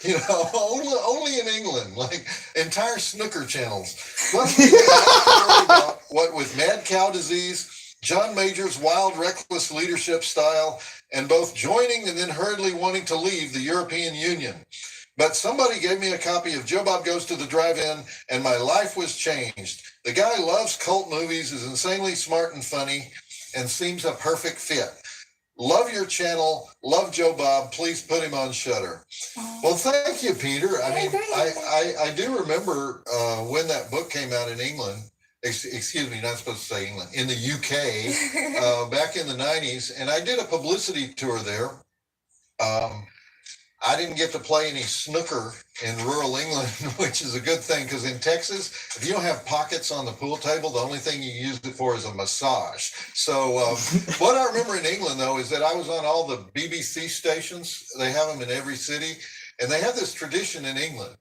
You know, only in England, like entire snooker channels. Plus, we didn't have to worry about what with mad cow disease, John Major's wild, reckless leadership style, and both joining and then hurriedly wanting to leave the European Union. But somebody gave me a copy of Joe Bob Goes to the Drive-In, and my life was changed. The guy loves cult movies, is insanely smart and funny, and seems a perfect fit. Love your channel. Love Joe Bob. Please put him on Shutter. Well, thank you, Peter. I mean, I do remember when that book came out in England. Excuse me, not supposed to say England. In the UK, back in the 90s. And I did a publicity tour there. I didn't get to play any snooker in rural England, which is a good thing, because in Texas, if you don't have pockets on the pool table, the only thing you use it for is a massage. So what I remember in England, though, is that I was on all the BBC stations. They have them in every city. And they have this tradition in England.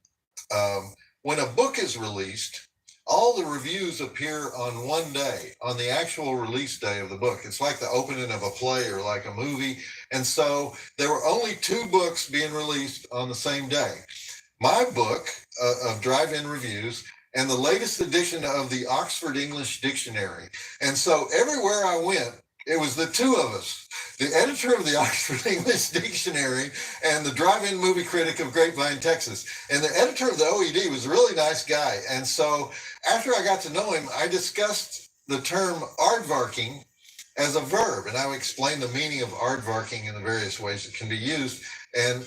When a book is released, all the reviews appear on one day, on the actual release day of the book. It's like the opening of a play or like a movie. And so there were only 2 books being released on the same day. My book of drive-in reviews and the latest edition of the Oxford English Dictionary. And so everywhere I went, it was the 2 of us, the editor of the Oxford English Dictionary and the drive-in movie critic of Grapevine, Texas. And the editor of the OED was a really nice guy. And so after I got to know him, I discussed the term aardvarking as a verb. And I would explain the meaning of aardvarking in the various ways it can be used. And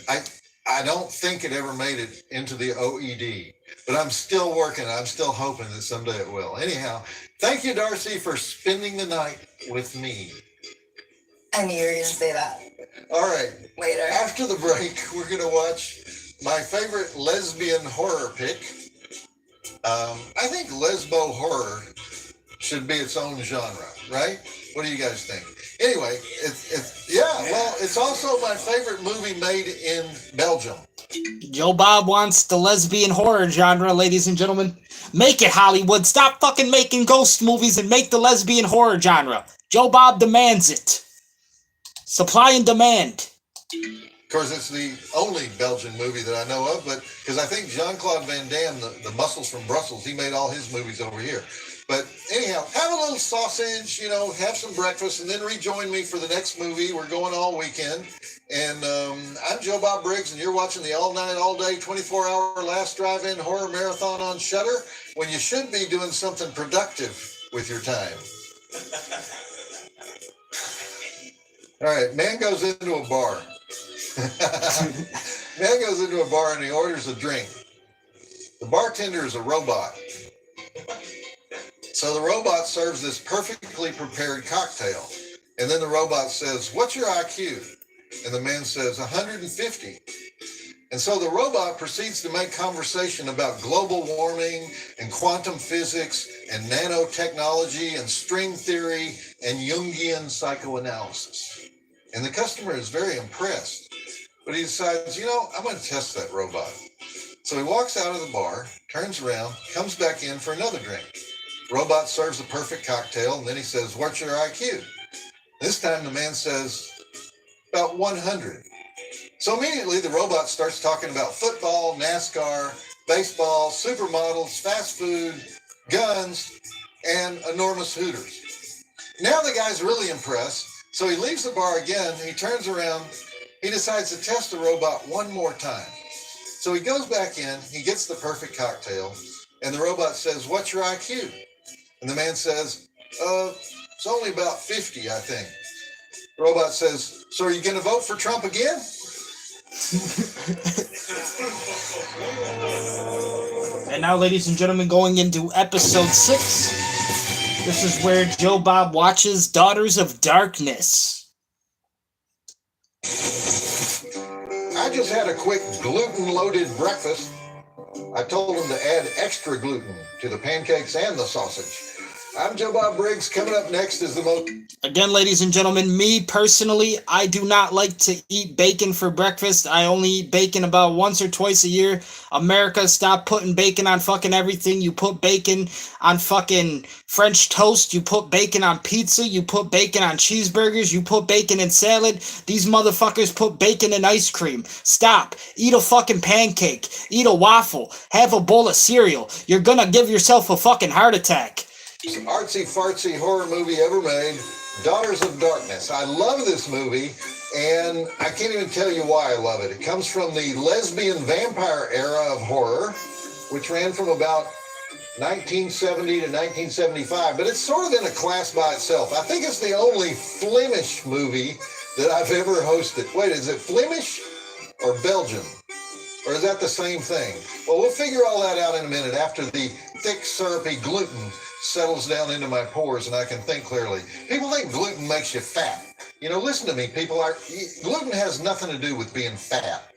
I don't think it ever made it into the OED, but I'm still working. I'm still hoping that someday it will. Anyhow, thank you, Darcy, for spending the night with me. I knew you were going to say that. All right. Later. After the break, we're going to watch my favorite lesbian horror pick. I think lesbo horror should be its own genre, right? What do you guys think? Anyway, it's also my favorite movie made in Belgium. Joe Bob wants the lesbian horror genre, ladies and gentlemen. Make it, Hollywood. Stop fucking making ghost movies and make the lesbian horror genre. Joe Bob demands it. Supply and demand. Of course, it's the only Belgian movie that I know of, but because I think Jean-Claude Van Damme, the Muscles from Brussels, he made all his movies over here. But anyhow, have a little sausage, have some breakfast, and then rejoin me for the next movie. We're going all weekend. And I'm Joe Bob Briggs, and you're watching the all night, all day, 24-hour last drive-in horror marathon on Shudder, when you should be doing something productive with your time. All right, man goes into a bar. Man goes into a bar and he orders a drink. The bartender is a robot. So the robot serves this perfectly prepared cocktail. And then the robot says, "What's your IQ?" And the man says, 150. And so the robot proceeds to make conversation about global warming and quantum physics and nanotechnology and string theory and Jungian psychoanalysis. And the customer is very impressed. But he decides, I'm going to test that robot. So he walks out of the bar, turns around, comes back in for another drink. Robot serves a perfect cocktail, and then he says, "What's your IQ?" This time the man says, "About 100. So immediately the robot starts talking about football, NASCAR, baseball, supermodels, fast food, guns, and enormous hooters. Now the guy's really impressed, so he leaves the bar again, he turns around, he decides to test the robot one more time. So he goes back in, he gets the perfect cocktail, and the robot says, "What's your IQ?" And the man says, "It's only about 50, I think." The robot says, "So are you going to vote for Trump again?" And now, ladies and gentlemen, going into episode 6. This is where Joe Bob watches Daughters of Darkness. I just had a quick gluten-loaded breakfast. I told him to add extra gluten to the pancakes and the sausage. I'm Joe Bob Briggs. Coming up next is the most... Again, ladies and gentlemen, me personally, I do not like to eat bacon for breakfast. I only eat bacon about once or twice a year. America, stop putting bacon on fucking everything. You put bacon on fucking French toast. You put bacon on pizza. You put bacon on cheeseburgers. You put bacon in salad. These motherfuckers put bacon in ice cream. Stop. Eat a fucking pancake. Eat a waffle. Have a bowl of cereal. You're gonna give yourself a fucking heart attack. Artsy fartsy horror movie ever made, Daughters of Darkness. I love this movie, and I can't even tell you why I love it. It comes from the lesbian vampire era of horror, which ran from about 1970 to 1975, but it's sort of in a class by itself. I think it's the only Flemish movie that I've ever hosted. Wait, is it Flemish or Belgian? Or is that the same thing? Well, we'll figure all that out in a minute after the thick, syrupy gluten settles down into my pores and I can think clearly. People think gluten makes you fat. Listen to me, people. Gluten has nothing to do with being fat.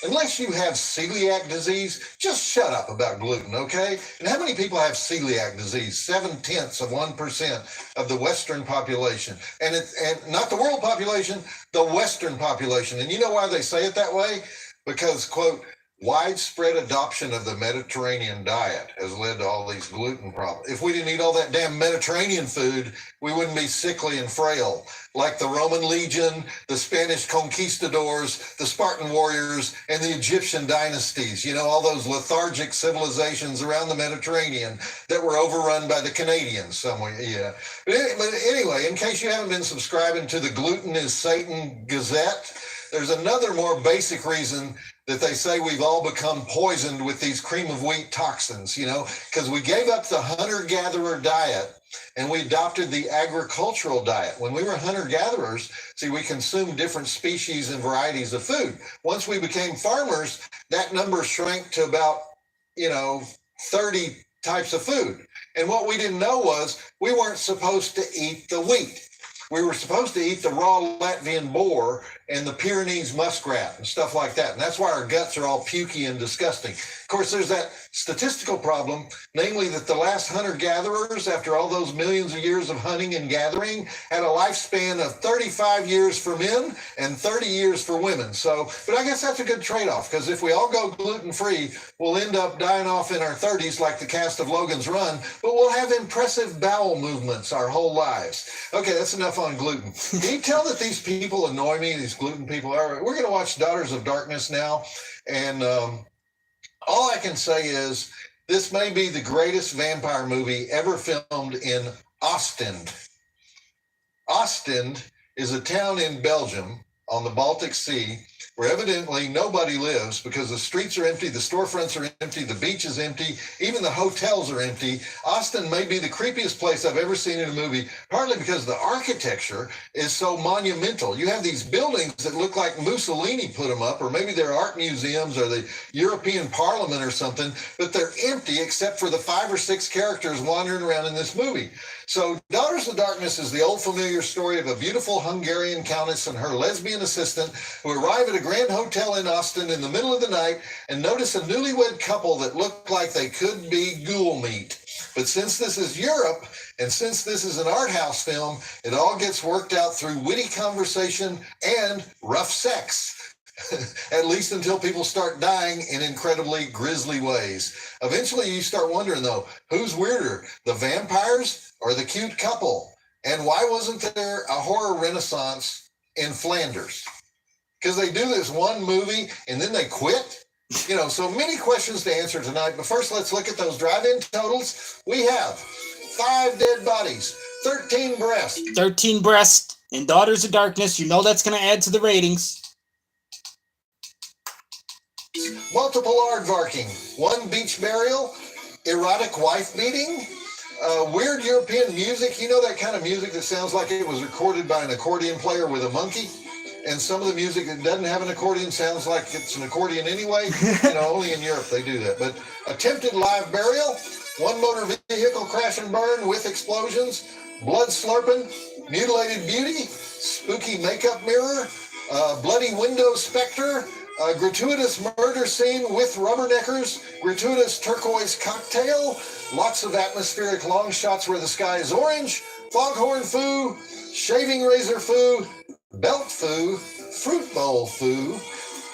Unless you have celiac disease, just shut up about gluten, okay? And how many people have celiac disease? 0.7% of the Western population. And not the world population, the Western population. And you know why they say it that way? Because, quote, widespread adoption of the Mediterranean diet has led to all these gluten problems. If we didn't eat all that damn Mediterranean food, we wouldn't be sickly and frail. Like the Roman legion, the Spanish conquistadors, the Spartan warriors, and the Egyptian dynasties. All those lethargic civilizations around the Mediterranean that were overrun by the Canadians somewhere. Yeah. But anyway, in case you haven't been subscribing to the Gluten is Satan Gazette, there's another more basic reason that they say we've all become poisoned with these cream of wheat toxins, because we gave up the hunter-gatherer diet and we adopted the agricultural diet. When we were hunter-gatherers, we consumed different species and varieties of food. Once we became farmers, that number shrank to about, 30 types of food. And what we didn't know was we weren't supposed to eat the wheat. We were supposed to eat the raw Latvian boar and the Pyrenees muskrat and stuff like that. And that's why our guts are all pukey and disgusting. Of course, there's that statistical problem, namely that the last hunter-gatherers, after all those millions of years of hunting and gathering, had a lifespan of 35 years for men and 30 years for women. So, but I guess that's a good trade-off, because if we all go gluten-free, we'll end up dying off in our 30s like the cast of Logan's Run, but we'll have impressive bowel movements our whole lives. Okay, that's enough on gluten. Can you tell that these people annoy me, these gluten people? All right, we're going to watch Daughters of Darkness now, and all I can say is this may be the greatest vampire movie ever filmed in Ostend. Ostend is a town in Belgium on the Baltic Sea where evidently nobody lives because the streets are empty, the storefronts are empty, the beach is empty, even the hotels are empty. Ostend may be the creepiest place I've ever seen in a movie, partly because the architecture is so monumental. You have these buildings that look like Mussolini put them up, or maybe they're art museums or the European Parliament or something, but they're empty except for the 5 or 6 characters wandering around in this movie. So Daughters of Darkness is the old familiar story of a beautiful Hungarian countess and her lesbian assistant who arrive at a grand hotel in Ostend in the middle of the night and notice a newlywed couple that look like they could be ghoul meat. But since this is Europe, and since this is an art house film, it all gets worked out through witty conversation and rough sex. At least until people start dying in incredibly grisly ways. Eventually you start wondering though, who's weirder, the vampires or the cute couple? And why wasn't there a horror renaissance in Flanders? Because they do this one movie and then they quit? You know, so many questions to answer tonight, but first let's look at those drive-in totals. We have 5 dead bodies, 13 breasts. 13 breasts in Daughters of Darkness. You know that's going to add to the ratings. Multiple aardvarking, 1 beach burial, erotic wife beating, weird European music. You know that kind of music that sounds like it was recorded by an accordion player with a monkey? And some of the music that doesn't have an accordion sounds like it's an accordion anyway. You know, only in Europe they do that. But attempted live burial, 1 motor vehicle crash and burn with explosions, blood slurping, mutilated beauty, spooky makeup mirror, bloody window specter, a gratuitous murder scene with rubberneckers, gratuitous turquoise cocktail, lots of atmospheric long shots where the sky is orange, foghorn foo, shaving razor foo, belt foo, fruit bowl foo,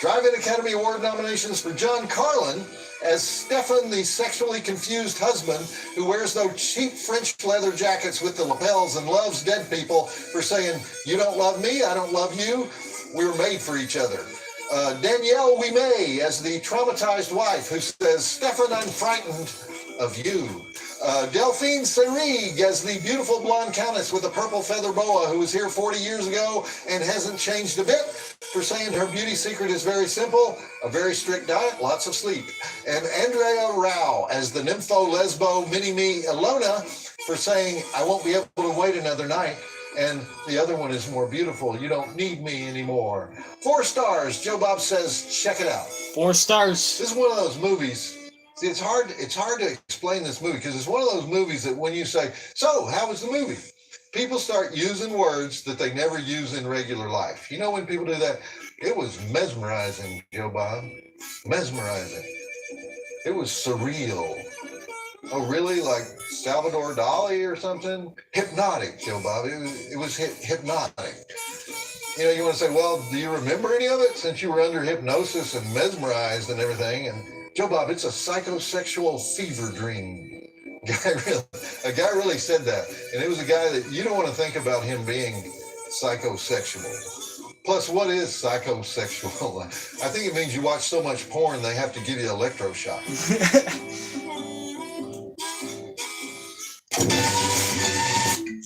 Drive-In Academy Award nominations for John Carlin as Stefan, the sexually confused husband who wears those cheap French leather jackets with the lapels and loves dead people for saying, you don't love me, I don't love you, we were made for each other. Danielle Ouimet as the traumatized wife who says, Stefan, I'm frightened of you. Delphine Seyrig as the beautiful blonde countess with a purple feather boa who was here 40 years ago and hasn't changed a bit, for saying her beauty secret is very simple, a very strict diet, lots of sleep. And Andrea Rao as the nympho lesbo mini-me Ilona for saying, I won't be able to wait another night. And the other one is more beautiful. You don't need me anymore. 4 stars. Joe Bob says, check it out. 4 stars. This is one of those movies. See, it's hard to explain this movie because it's one of those movies that when you say, so how was the movie? People start using words that they never use in regular life. You know when people do that? It was mesmerizing, Joe Bob. Mesmerizing. It was surreal. Oh, really? Like Salvador Dali or something? Hypnotic, Joe Bob. It was hypnotic. You know, you want to say, well, do you remember any of it since you were under hypnosis and mesmerized and everything? And Joe Bob, it's a psychosexual fever dream. A guy really said that. And it was a guy that you don't want to think about him being psychosexual. Plus, what is psychosexual? I think it means you watch so much porn, they have to give you electroshock.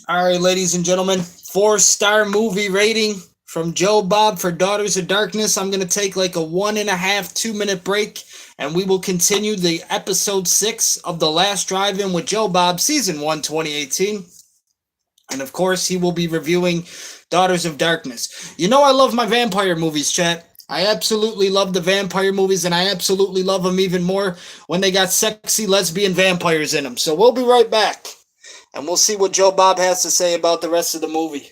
All right, ladies and gentlemen, 4-star movie rating from Joe Bob for Daughters of Darkness. I'm going to take like a 1.5, 2-minute break, and we will continue the episode 6 of The Last Drive-In with Joe Bob, season 1, 2018. And of course, he will be reviewing Daughters of Darkness. You know I love my vampire movies, chat. I absolutely love the vampire movies, and I absolutely love them even more when they got sexy lesbian vampires in them. So we'll be right back, and we'll see what Joe Bob has to say about the rest of the movie.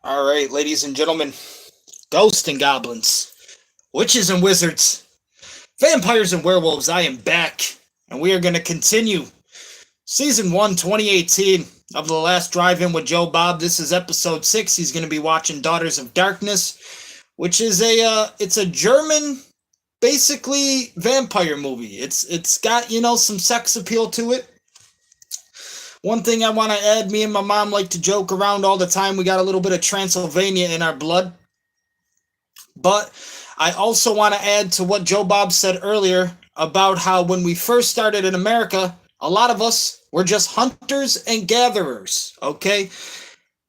All right, ladies and gentlemen, ghosts and goblins, witches and wizards, vampires and werewolves, I am back, and we are going to continue Season 1, 2018 of The Last Drive-In with Joe Bob. This is episode 6. He's going to be watching Daughters of Darkness, which is it's a German, basically, vampire movie. It's got, some sex appeal to it. One thing I want to add, me and my mom like to joke around all the time. We got a little bit of Transylvania in our blood. But I also want to add to what Joe Bob said earlier about how when we first started in America, a lot of us were just hunters and gatherers, okay?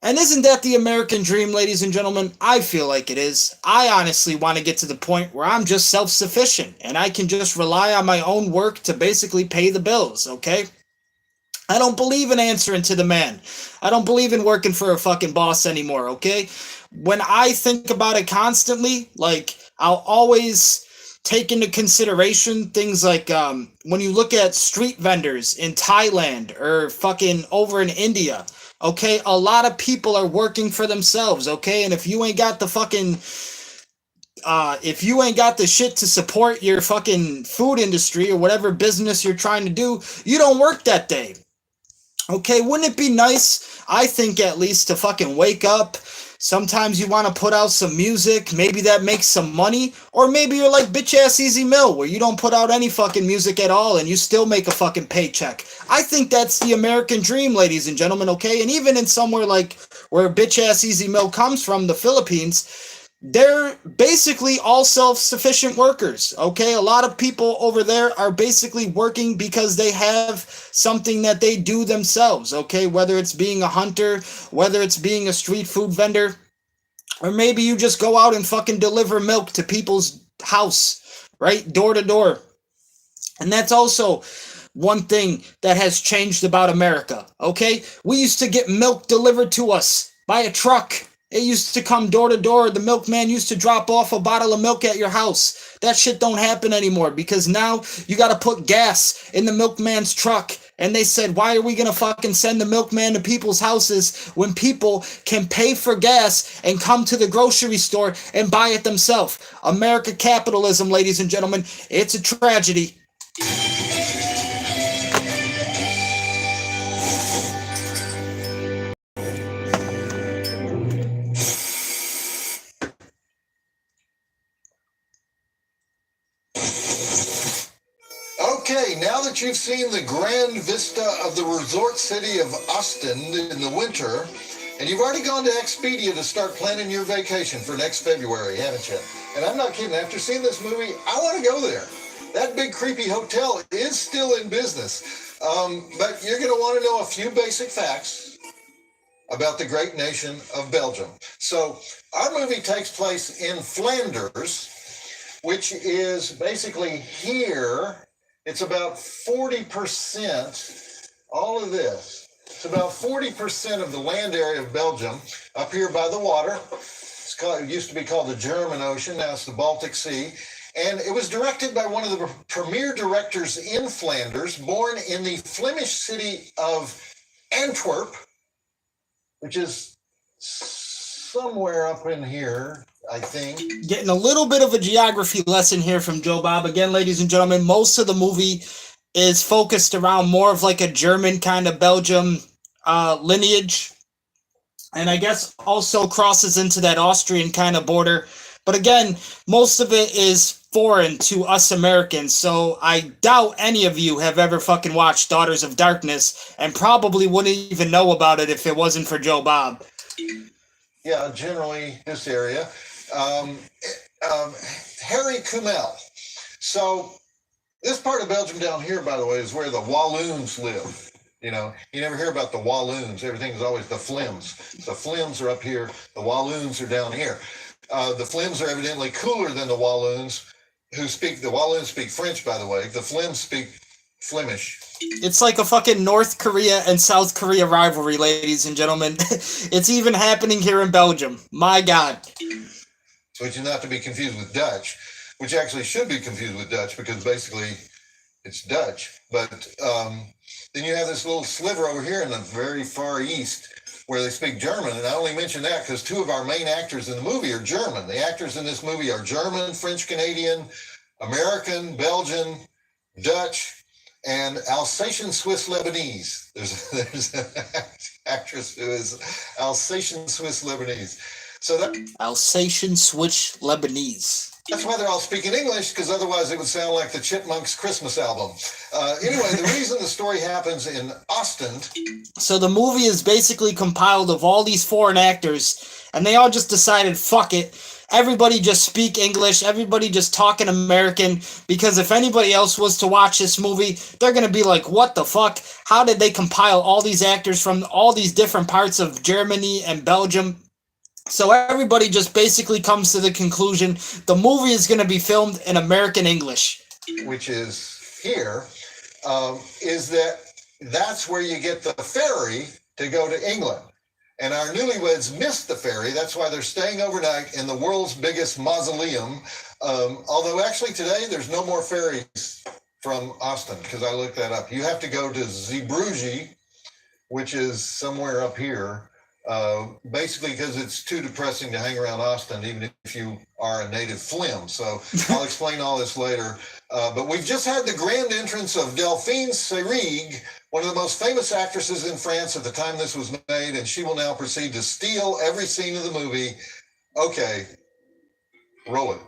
And isn't that the American dream, ladies and gentlemen? I feel like it is. I honestly want to get to the point where I'm just self-sufficient and I can just rely on my own work to basically pay the bills, okay? I don't believe in answering to the man. I don't believe in working for a fucking boss anymore, okay? When I think about it constantly, like, I'll always take into consideration things like when you look at street vendors in Thailand or fucking over in India, okay? A lot of people are working for themselves, okay? And if you ain't got the fucking if you ain't got the shit to support your fucking food industry or whatever business you're trying to do, you don't work that day. Okay, wouldn't it be nice, I think at least, to fucking wake up? Sometimes you want to put out some music, maybe that makes some money, or maybe you're like bitch ass Easy Mill, where you don't put out any fucking music at all and you still make a fucking paycheck. I think that's the American dream, ladies and gentlemen, okay? And even in somewhere like where bitch ass Easy Mill comes from, the Philippines, they're basically all self-sufficient workers, okay? A lot of people over there are basically working because they have something that they do themselves, okay? Whether it's being a hunter, whether it's being a street food vendor, or maybe you just go out and fucking deliver milk to people's house, right? Door to door. And that's also one thing that has changed about America, okay? We used to get milk delivered to us by a truck. It used to come door to door. The milkman used to drop off a bottle of milk at your house. That shit don't happen anymore because now you got to put gas in the milkman's truck. And they said, why are we going to fucking send the milkman to people's houses when people can pay for gas and come to the grocery store and buy it themselves? America capitalism, ladies and gentlemen, it's a tragedy. Okay, now that you've seen the grand vista of the resort city of Austin in the winter, and you've already gone to Expedia to start planning your vacation for next February, haven't you? And I'm not kidding, after seeing this movie, I want to go there. That big creepy hotel is still in business. But you're going to want to know a few basic facts about the great nation of Belgium. So our movie takes place in Flanders, which is basically here. It's about 40%, all of this. It's about 40% of the land area of Belgium up here by the water. It used to be called the German Ocean, now it's the Baltic Sea. And it was directed by one of the premier directors in Flanders, born in the Flemish city of Antwerp, which is somewhere up in here, I think. Getting a little bit of a geography lesson here from Joe Bob. Again, ladies and gentlemen, most of the movie is focused around more of like a German kind of Belgium lineage. And I guess also crosses into that Austrian kind of border. But again, most of it is foreign to us Americans. So I doubt any of you have ever fucking watched Daughters of Darkness and probably wouldn't even know about it if it wasn't for Joe Bob. Yeah, generally this area. Harry Kumel. So this part of Belgium down here, by the way, is where the Walloons live. You know, you never hear about the Walloons. Everything's always the Flims. The Flims are up here. The Walloons are down here. The Flims are evidently cooler than the Walloons, the Walloons speak French, by the way. The Flims speak Flemish. It's like a fucking North Korea and South Korea rivalry, ladies and gentlemen. It's even happening here in Belgium. My God. Which is not to be confused with Dutch, which actually should be confused with Dutch because basically It's Dutch. But then you have this little sliver over here in the very far east where they speak German. And I only mention that because two of our main actors in the movie are German. The actors in this movie are German, French Canadian, American, Belgian, Dutch, and Alsatian Swiss Lebanese. There's an actress who is Alsatian Swiss Lebanese. So that Alsatian Swiss Lebanese. That's why they're all speaking English, because otherwise it would sound like the Chipmunks Christmas album. Anyway, the reason the story happens in Austin. So the movie is basically compiled of all these foreign actors, and they all just decided, fuck it. Everybody just speak English. Everybody just talk in American, because if anybody else was to watch this movie, they're going to be like, what the fuck? How did they compile all these actors from all these different parts of Germany and Belgium? So everybody just basically comes to the conclusion the movie is going to be filmed in American English. Which is here, is that's where you get the ferry to go to England. And our newlyweds missed the ferry. That's why they're staying overnight in the world's biggest mausoleum. Although actually today there's no more ferries from Austin, because I looked that up. You have to go to Zeebrugge, which is somewhere up here. Basically because it's too depressing to hang around Austin, even if you are a native Flim. So I'll explain all this later. But we've just had the grand entrance of Delphine Seyrig, one of the most famous actresses in France at the time this was made, and she will now proceed to steal every scene of the movie. Okay, roll it.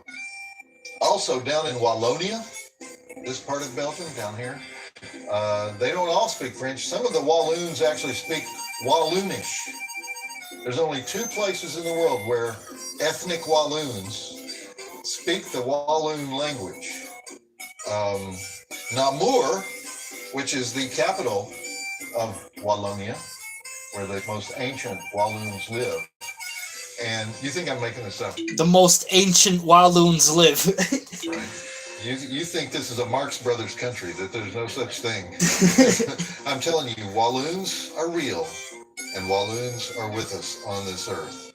Also down in Wallonia, this part of Belgium down here, they don't all speak French. Some of the Walloons actually speak Walloonish. There's only two places in the world where ethnic Walloons speak the Walloon language. Namur, which is the capital of Wallonia, where the most ancient Walloons live. And you think I'm making this up? The most ancient Walloons live. Right. You think this is a Marx Brothers country, that there's no such thing. I'm telling you, Walloons are real. And Walloons are with us on this earth.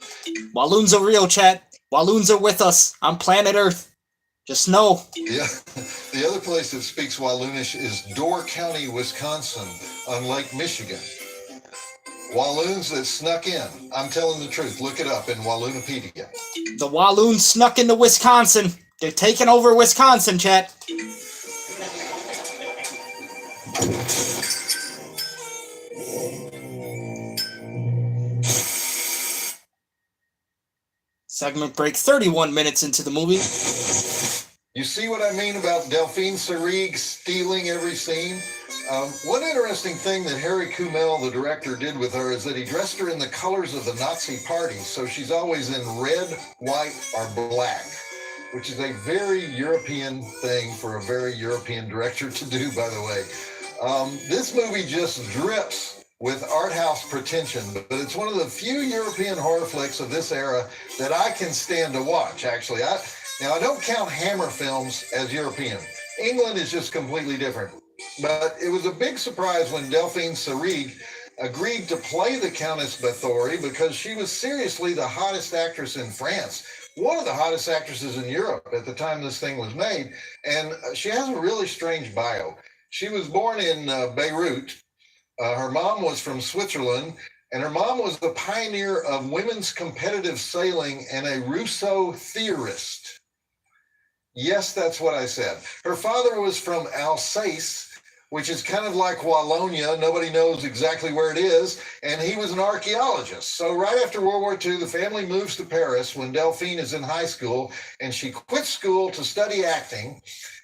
Walloons are real, chat. Walloons are with us on planet Earth. Just know. Yeah. The other place that speaks Walloonish is Door County, Wisconsin, on Lake Michigan. Walloons that snuck in. I'm telling the truth. Look it up in Walloonopedia. The Walloons snuck into Wisconsin. They're taking over Wisconsin, chat. Segment break 31 minutes into the movie. You see what I mean about Delphine Seyrig stealing every scene? One interesting thing that Harry Kumel, the director, did with her is that he dressed her in the colors of the Nazi party. So she's always in red, white, or black, which is a very European thing for a very European director to do, by the way. This movie just drips with art house pretension, but it's one of the few European horror flicks of this era that I can stand to watch, actually. Now, I don't count Hammer films as European. England is just completely different. But it was a big surprise when Delphine Seyrig agreed to play the Countess Bathory because she was seriously the hottest actress in France, one of the hottest actresses in Europe at the time this thing was made. And she has a really strange bio. She was born in Beirut. Her mom was from Switzerland, and her mom was the pioneer of women's competitive sailing and a Rousseau theorist. Yes, that's what I said. Her father was from Alsace, which is kind of like Wallonia. Nobody knows exactly where it is, and he was an archaeologist. So right after World War II, the family moves to Paris when Delphine is in high school, and she quits school to study acting,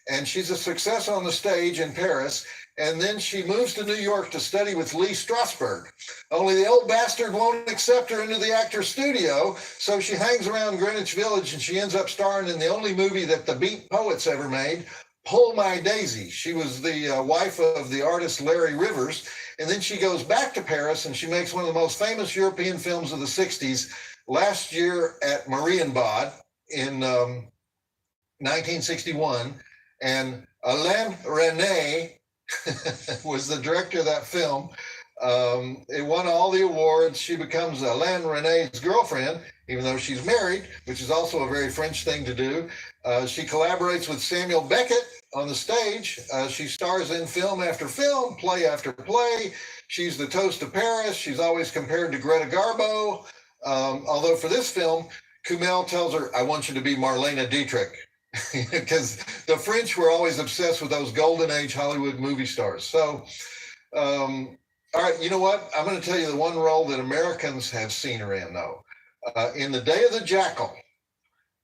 and she's a success on the stage in Paris. And then she moves to New York to study with Lee Strasberg. Only the old bastard won't accept her into the actor's studio, so she hangs around Greenwich Village and she ends up starring in the only movie that the Beat Poets ever made, Pull My Daisy. She was the wife of the artist Larry Rivers, and then she goes back to Paris and she makes one of the most famous European films of the 60s last year at Marienbad in 1961, and Alain Resnais was the director of that film. It won all the awards. She becomes Alain Resnais's girlfriend, even though she's married, which is also a very French thing to do. She collaborates with Samuel Beckett on the stage. She stars in film after film, play after play. She's the toast of Paris. She's always compared to Greta Garbo. Although for this film, Kumel tells her, I want you to be Marlene Dietrich. Because the French were always obsessed with those golden age Hollywood movie stars. So, all right, you know what? I'm going to tell you the one role that Americans have seen her in, though. In The Day of the Jackal,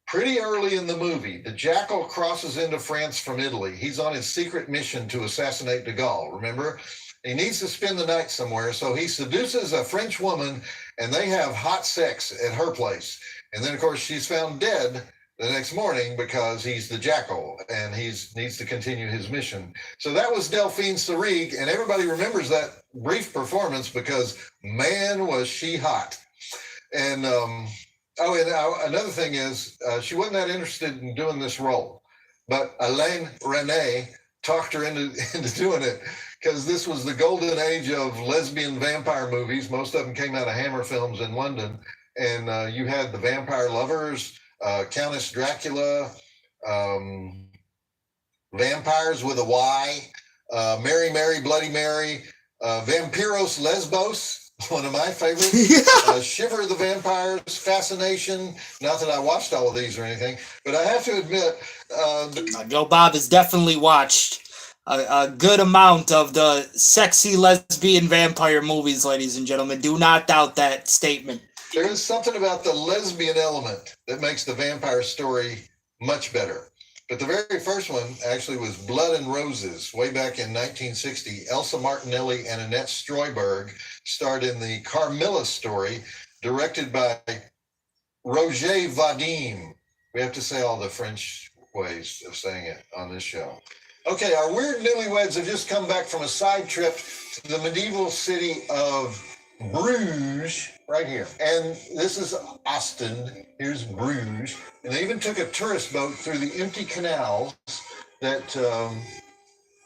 pretty early in the movie, the Jackal crosses into France from Italy. He's on his secret mission to assassinate de Gaulle, remember? He needs to spend the night somewhere, so he seduces a French woman, and they have hot sex at her place. And then, of course, she's found dead the next morning because he's the Jackal, and he needs to continue his mission. So that was Delphine Seyrig, and everybody remembers that brief performance because, man, was she hot. And another thing is, she wasn't that interested in doing this role, but Alain Resnais talked her into doing it because this was the golden age of lesbian vampire movies. Most of them came out of Hammer Films in London, and you had The Vampire Lovers, Countess Dracula, Vampires with a Y, Mary, Mary, Bloody Mary, Vampiros Lesbos, one of my favorites, Shiver the Vampires, Fascination. Not that I watched all of these or anything, but I have to admit, Joe Bob has definitely watched a good amount of the sexy lesbian vampire movies, ladies and gentlemen. Do not doubt that statement. There is something about the lesbian element that makes the vampire story much better. But the very first one actually was Blood and Roses, way back in 1960. Elsa Martinelli and Annette Streuberg starred in the Carmilla story, directed by Roger Vadim. We have to say all the French ways of saying it on this show. Okay, our weird newlyweds have just come back from a side trip to the medieval city of Bruges, right here. And this is Ostend. Here's Bruges. And they even took a tourist boat through the empty canals that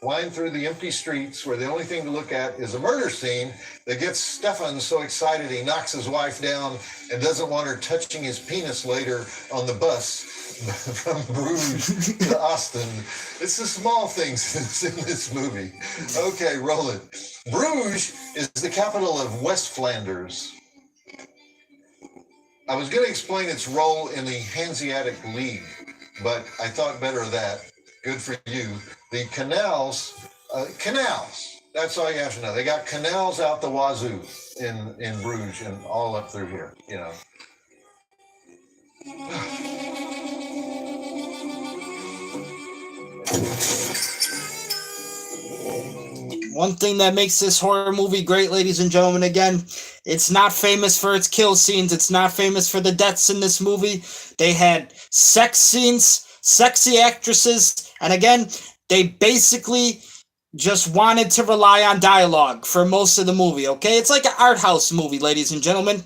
wind through the empty streets where the only thing to look at is a murder scene that gets Stefan so excited he knocks his wife down and doesn't want her touching his penis later on the bus from Bruges to Ostend. It's the small things that's in this movie. Okay, roll it. Bruges is the capital of West Flanders. I was going to explain its role in the Hanseatic League, but I thought better of that. Good for you. The canals, that's all you have to know. They got canals out the wazoo in Bruges and all up through here, you know. One thing that makes this horror movie great, ladies and gentlemen, again, it's not famous for its kill scenes. It's not famous for the deaths in this movie. They had sex scenes, sexy actresses, and again, they basically just wanted to rely on dialogue for most of the movie, okay? It's like an art house movie, ladies and gentlemen.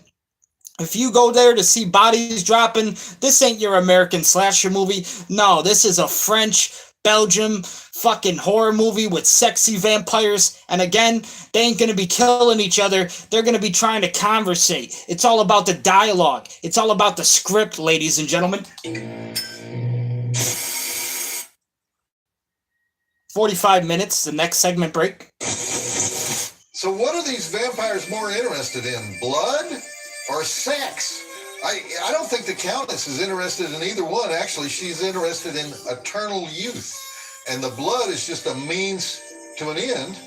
If you go there to see bodies dropping, this ain't your American slasher movie. No, this is a French, Belgium fucking horror movie with sexy vampires. And again, they ain't gonna be killing each other. They're gonna be trying to conversate. It's all about the dialogue. It's all about the script, ladies and gentlemen. 45 minutes, the next segment break. So what are these vampires more interested in, blood or sex? I don't think the Countess is interested in either one. Actually, she's interested in eternal youth. And the blood is just a means to an end.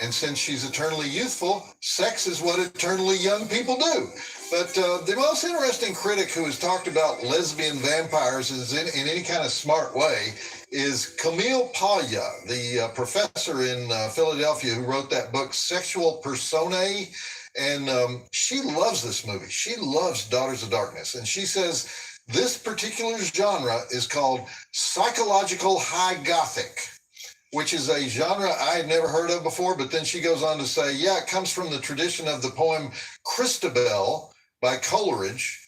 And since she's eternally youthful, sex is what eternally young people do. But the most interesting critic who has talked about lesbian vampires in any kind of smart way is Camille Paglia, the professor in Philadelphia who wrote that book, Sexual Personae. And she loves this movie. She loves Daughters of Darkness. And she says this particular genre is called psychological high gothic, which is a genre I had never heard of before. But then she goes on to say, yeah, it comes from the tradition of the poem Christabel by Coleridge.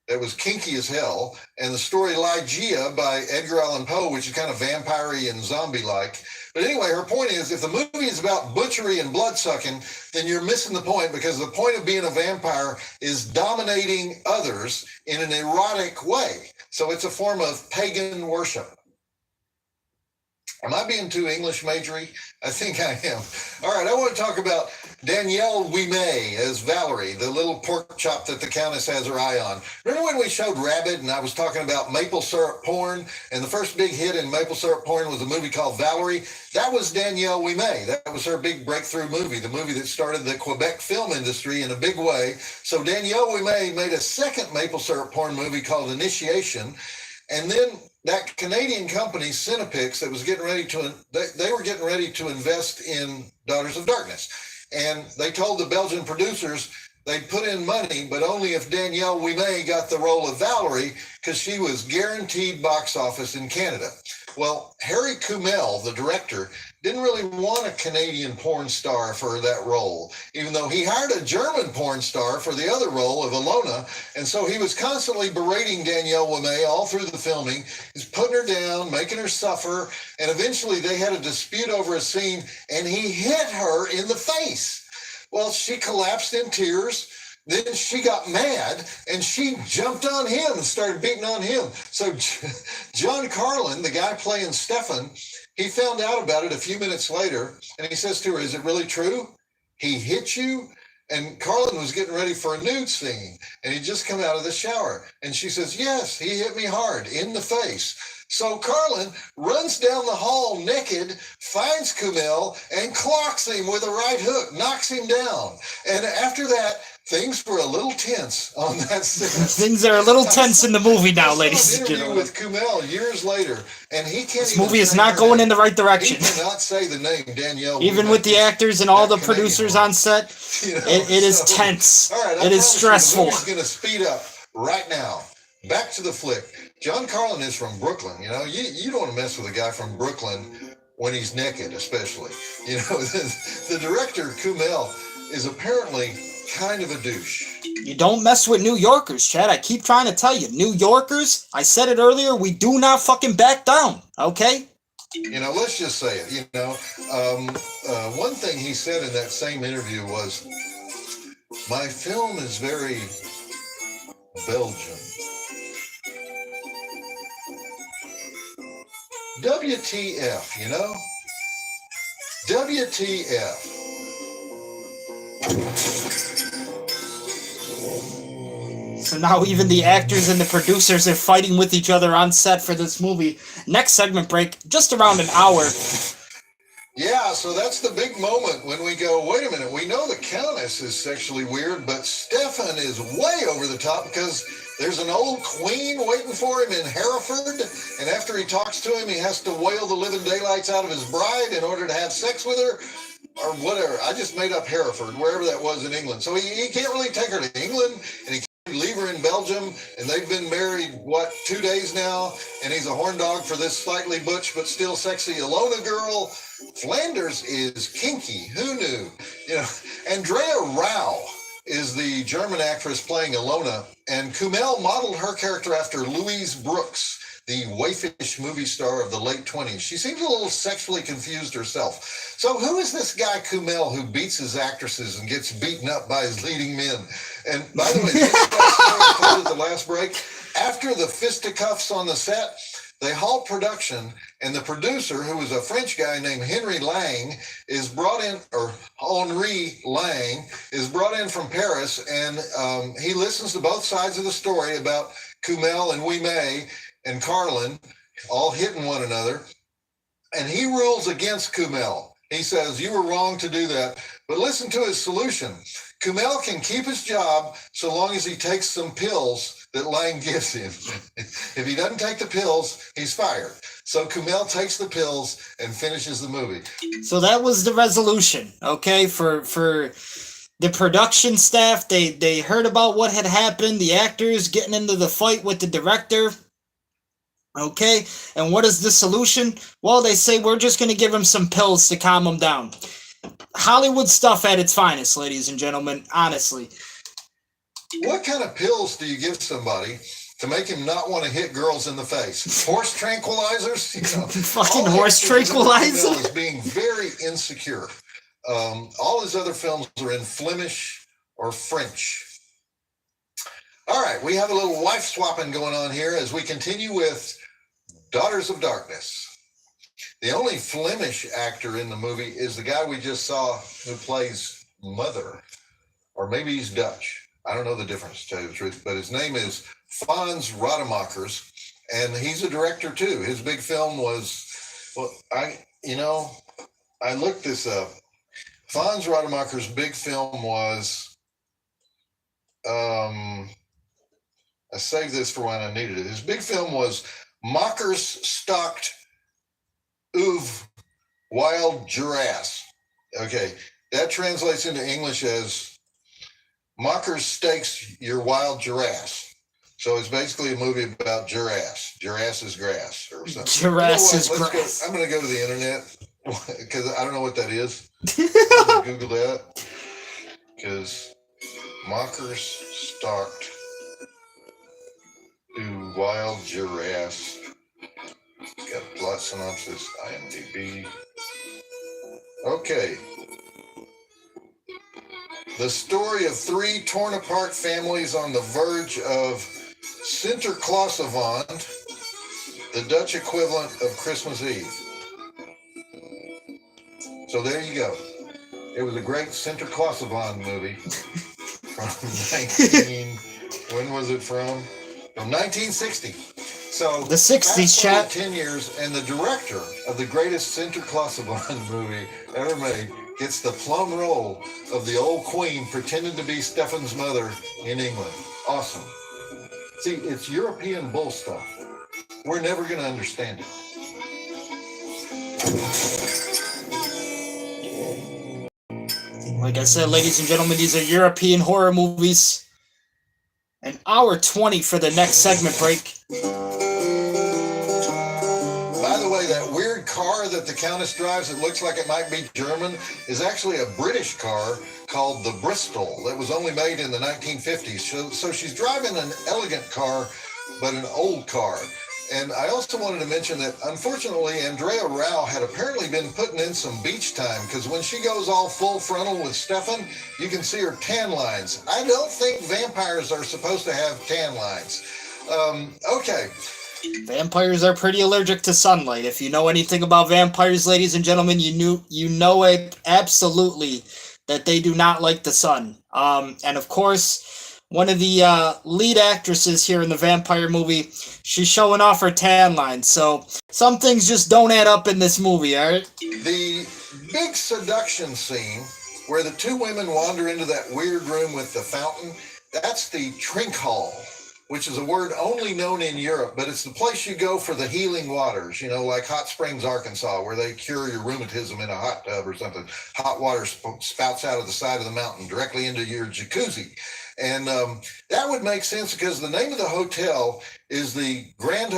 that was kinky as hell, and the story Ligeia by Edgar Allan Poe, which is kind of vampire-y and zombie-like. But anyway, her point is, if the movie is about butchery and blood-sucking, then you're missing the point, because the point of being a vampire is dominating others in an erotic way. So it's a form of pagan worship. Am I being too English majory? I think I am. All right, I want to talk about Danielle Ouimet as Valerie, the little pork chop that the Countess has her eye on. Remember when we showed Rabbit and I was talking about maple syrup porn, and the first big hit in maple syrup porn was a movie called Valerie? That was Danielle Ouimet. That was her big breakthrough movie, the movie that started the Quebec film industry in a big way. So Danielle Ouimet made a second maple syrup porn movie called Initiation, and then that Canadian company, Cinepix, that was getting ready to, they were getting ready to invest in Daughters of Darkness. And they told the Belgian producers they'd put in money, but only if Danielle Ouimet got the role of Valerie, because she was guaranteed box office in Canada. Well, Harry Kumel, the director, didn't really want a Canadian porn star for that role, even though he hired a German porn star for the other role of Alona. And so he was constantly berating Danielle Ouimet all through the filming. He's putting her down, making her suffer. And eventually they had a dispute over a scene, and he hit her in the face. Well, she collapsed in tears. Then she got mad, and she jumped on him and started beating on him. So John Carlin, the guy playing Stefan, he found out about it a few minutes later, and he says to her, "Is it really true? He hit you?" And Carlin was getting ready for a nude scene, and he'd just come out of the shower. And she says, "Yes, he hit me hard in the face." So Carlin runs down the hall naked, finds Kumel, and clocks him with a right hook, knocks him down. And after that, things were a little tense on that set. Things are a little tense in the movie now, ladies and gentlemen. With Kumel years later, and he can't. This movie is not going in the right direction. He cannot say the name Danielle. Even with the actors and all the producers on set, it is tense. All right, it is stressful. The movie's going to speed up right now. Back to the flick. John Carlin is from Brooklyn. You know, you don't want to mess with a guy from Brooklyn when he's naked, especially. You know, the director, Kumel, is apparently kind of a douche. You don't mess with New Yorkers, Chad. I keep trying to tell you. New Yorkers, I said it earlier, we do not fucking back down, okay? You know, let's just say it, you know. One thing he said in that same interview was, "My film is very Belgian." WTF, you know? WTF. So now even the actors and the producers are fighting with each other on set for this movie. Next segment break, just around an hour. Yeah, so that's the big moment when we go, wait a minute, we know the Countess is sexually weird, but Stefan is way over the top because there's an old queen waiting for him in Hereford, and after he talks to him, he has to wail the living daylights out of his bride in order to have sex with her, or whatever. I just made up Hereford, wherever that was in England. So he can't really take her to England, and he can't leave her in Belgium, and they've been married, 2 days now, and he's a horn dog for this slightly butch but still sexy Alona girl. Flanders is kinky. Who knew? You know, Andrea Rau is the German actress playing Alona, and Kumel modeled her character after Louise Brooks, the waifish movie star of the late 20s. She seems a little sexually confused herself. So who is this guy Kumel who beats his actresses and gets beaten up by his leading men? And by the way, this at the last break, after the fisticuffs on the set, they halt production, and the producer, who is a French guy named Henry Lang, is brought in, or Henri Lang, is brought in from Paris, and he listens to both sides of the story about Kumel and Ouimet and Carlin all hitting one another, and he rules against Kumel. He says, "You were wrong to do that," but listen to his solution. Kumel can keep his job so long as he takes some pills that Lang gives him. If he doesn't take the pills, he's fired. So Kumel takes the pills and finishes the movie. So that was the resolution, okay? For the production staff, they heard about what had happened, the actors getting into the fight with the director. Okay, and what is the solution? Well, they say we're just going to give him some pills to calm him down. Hollywood stuff at its finest, ladies and gentlemen, honestly. What kind of pills do you give somebody to make him not want to hit girls in the face? Horse tranquilizers? You know, Fucking horse tranquilizer. Is being very insecure. All his other films are in Flemish or French. All right, we have a little wife swapping going on here as we continue with Daughters of Darkness. The only Flemish actor in the movie is the guy we just saw who plays Mother, or maybe he's Dutch. I don't know the difference, to tell you the truth, but his name is Fons Rademakers, and he's a director too. His big film was, well, I looked this up. Fons Rademakers' big film was, I saved this for when I needed it. His big film was Makers Stalked Uw Wild Giraffes. Okay, that translates into English as Makers Stakes Your Wild Giraffes. So it's basically a movie about giraffes. Giraffes is grass or something. Giraffes is grass. I'm going to go to the internet because I don't know what that is. Google that. Because Makers Stalked Uw Wild Giraffes. Got a plot synopsis, IMDb. Okay. The story of three torn apart families on the verge of Sinterklaasavond, the Dutch equivalent of Christmas Eve. So there you go. It was a great Sinterklaasavond movie from when was it from? From 1960. So the 60s, chat. 10 years, and the director of the greatest Sinterklaasavond movie ever made gets the plum role of the old queen pretending to be Stefan's mother in England. Awesome. See, it's European bull stuff. We're never going to understand it. Like I said, ladies and gentlemen, these are European horror movies. An hour 20 for the next segment break. By the way, that weird car that the Countess drives that looks like it might be German is actually a British car called the Bristol that was only made in the 1950s. So she's driving an elegant car, but an old car. And I also wanted to mention that, unfortunately, Andrea Rao had apparently been putting in some beach time, because when she goes all full frontal with Stefan, you can see her tan lines. I don't think vampires are supposed to have tan lines. Okay. Vampires are pretty allergic to sunlight. If you know anything about vampires, ladies and gentlemen, you know it absolutely that they do not like the sun. And of course, one of the lead actresses here in the vampire movie, she's showing off her tan line. So some things just don't add up in this movie, all right? The big seduction scene where the two women wander into that weird room with the fountain, that's the Trink Hall, which is a word only known in Europe, but it's the place you go for the healing waters, you know, like Hot Springs, Arkansas, where they cure your rheumatism in a hot tub or something. Hot water spouts out of the side of the mountain directly into your jacuzzi. And that would make sense because the name of the hotel is the Grand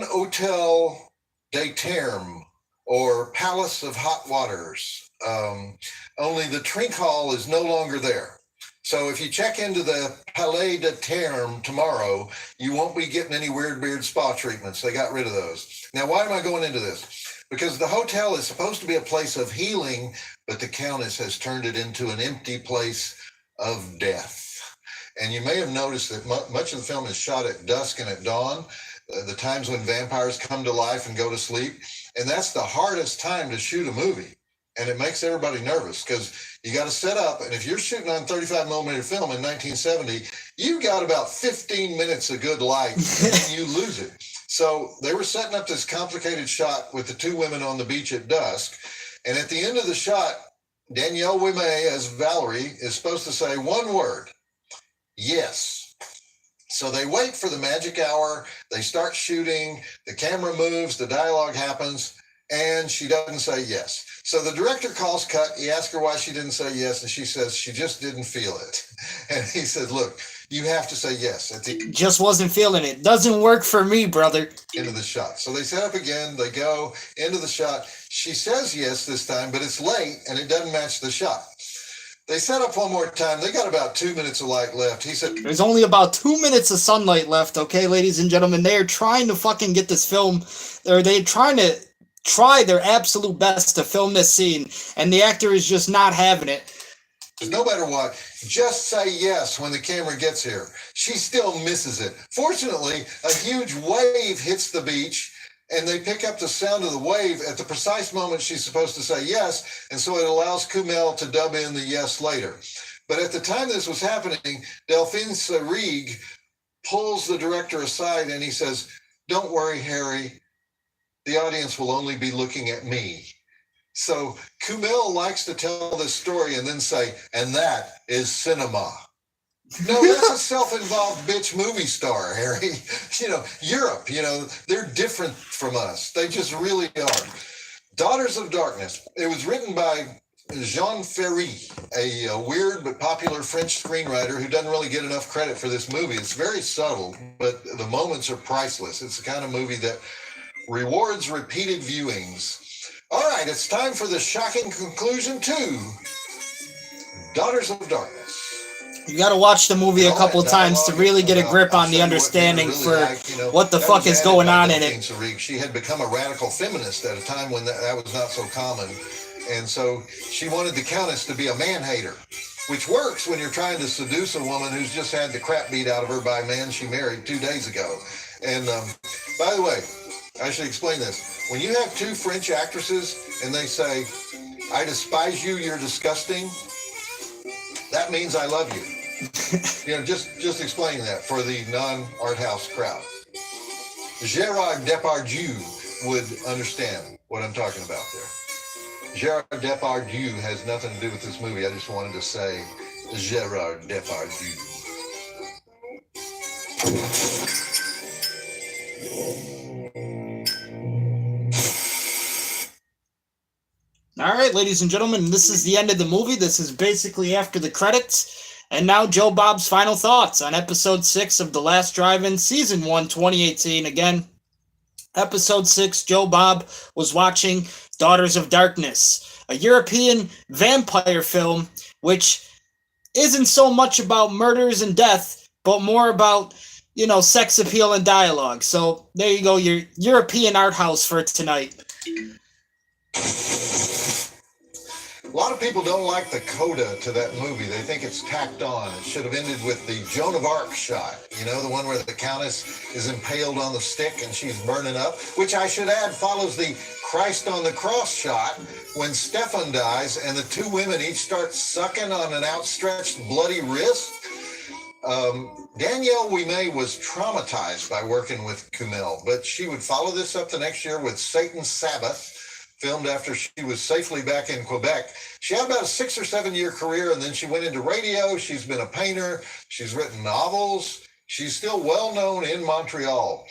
Hotel des Termes, or Palace of Hot Waters. Only the Trink Hall is no longer there. So if you check into the Palais des Termes tomorrow, you won't be getting any weird beard spa treatments. They got rid of those. Now, why am I going into this? Because the hotel is supposed to be a place of healing, but the Countess has turned it into an empty place of death. And you may have noticed that much of the film is shot at dusk and at dawn, the times when vampires come to life and go to sleep. And that's the hardest time to shoot a movie. And it makes everybody nervous because you got to set up. And if you're shooting on 35 millimeter film in 1970, you got about 15 minutes of good light and then you lose it. So they were setting up this complicated shot with the two women on the beach at dusk. And at the end of the shot, Danielle Ouimet as Valerie is supposed to say one word: yes. So they wait for the magic hour. They start shooting. The camera moves. The dialogue happens. And she doesn't say yes. So the director calls cut. He asks her why she didn't say yes. And she says she just didn't feel it. And he said, look, you have to say yes. At the just wasn't feeling it. Doesn't work for me, brother. End of the shot. So they set up again. They go into the shot. She says yes this time, but it's late and it doesn't match the shot. They set up one more time. They got about 2 minutes of light left. He said, There's only about 2 minutes of sunlight left, okay, ladies and gentlemen? They are trying to fucking get this film, or they're trying to try their absolute best to film this scene, and the actor is just not having it. no matter what, just say yes when the camera gets here. She still misses it. Fortunately, a huge wave hits the beach, and they pick up the sound of the wave at the precise moment she's supposed to say yes, and so it allows Kumail to dub in the yes later. But at the time this was happening, Delphine Seyrig pulls the director aside and he says, "Don't worry, Harry. The audience will only be looking at me." So Kumail likes to tell this story and then say, "And that is cinema." No, that's a self-involved bitch movie star, Harry. Europe, they're different from us. They just really are. Daughters of Darkness. It was written by Jean Ferry, a weird but popular French screenwriter who doesn't really get enough credit for this movie. It's very subtle, but the moments are priceless. It's the kind of movie that rewards repeated viewings. All right, it's time for the shocking conclusion to Daughters of Darkness. You got to watch the movie a couple times to really get a grip on the understanding for what the fuck is going on in it. She had become a radical feminist at a time when that was not so common. And so she wanted the Countess to be a man-hater, which works when you're trying to seduce a woman who's just had the crap beat out of her by a man she married 2 days ago. And by the way, I should explain this. When you have two French actresses and they say, "I despise you, you're disgusting," that means I love you. Just explain that for the non-art house crowd. Gérard Depardieu would understand what I'm talking about there. Gérard Depardieu has nothing to do with this movie. I just wanted to say Gérard Depardieu. All right, ladies and gentlemen, this is the end of the movie. This is basically after the credits. And now Joe Bob's final thoughts on episode 6 of The Last Drive-In, season 1, 2018. Again, episode 6, Joe Bob was watching Daughters of Darkness, a European vampire film, which isn't so much about murders and death, but more about, sex appeal and dialogue. So there you go, your European art house for tonight. A lot of people don't like the coda to that movie. They think it's tacked on. It should have ended with the Joan of Arc shot, the one where the Countess is impaled on the stick and she's burning up, which I should add follows the Christ on the cross shot when Stefan dies and the two women each start sucking on an outstretched bloody wrist. Danielle Ouimet was traumatized by working with Kumail, but she would follow this up the next year with Satan's Sabbath, filmed after she was safely back in Quebec. She had about a 6 or 7 year career, and then she went into radio. She's been a painter. She's written novels. She's still well known in Montreal.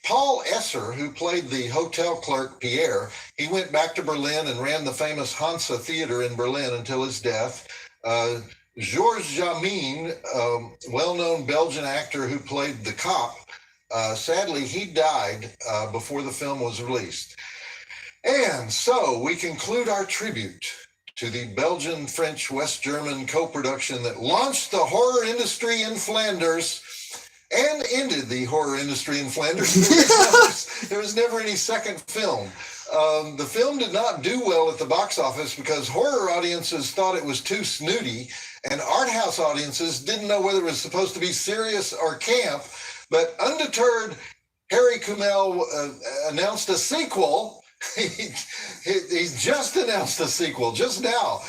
Paul Esser, who played the hotel clerk Pierre, he went back to Berlin and ran the famous Hansa Theater in Berlin until his death. Georges Jamin, well-known Belgian actor who played the cop, sadly, he died before the film was released. And so we conclude our tribute to the Belgian, French, West German co-production that launched the horror industry in Flanders and ended the horror industry in Flanders. There was never any second film. The film did not do well at the box office because horror audiences thought it was too snooty, and art house audiences didn't know whether it was supposed to be serious or camp. But undeterred, Harry Kumail announced a sequel. He's just announced a sequel just now.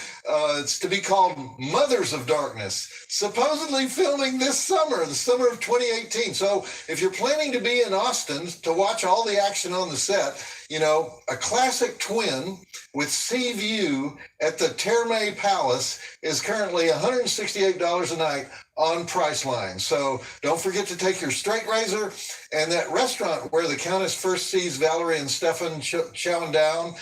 It's to be called Mothers of Darkness, supposedly filming this summer, the summer of 2018. So if you're planning to be in Austin to watch all the action on the set, a classic twin with sea view at the Terme Palace is currently $168 a night on Priceline. So don't forget to take your straight razor, and that restaurant where the Countess first sees Valerie and Stefan chowing down,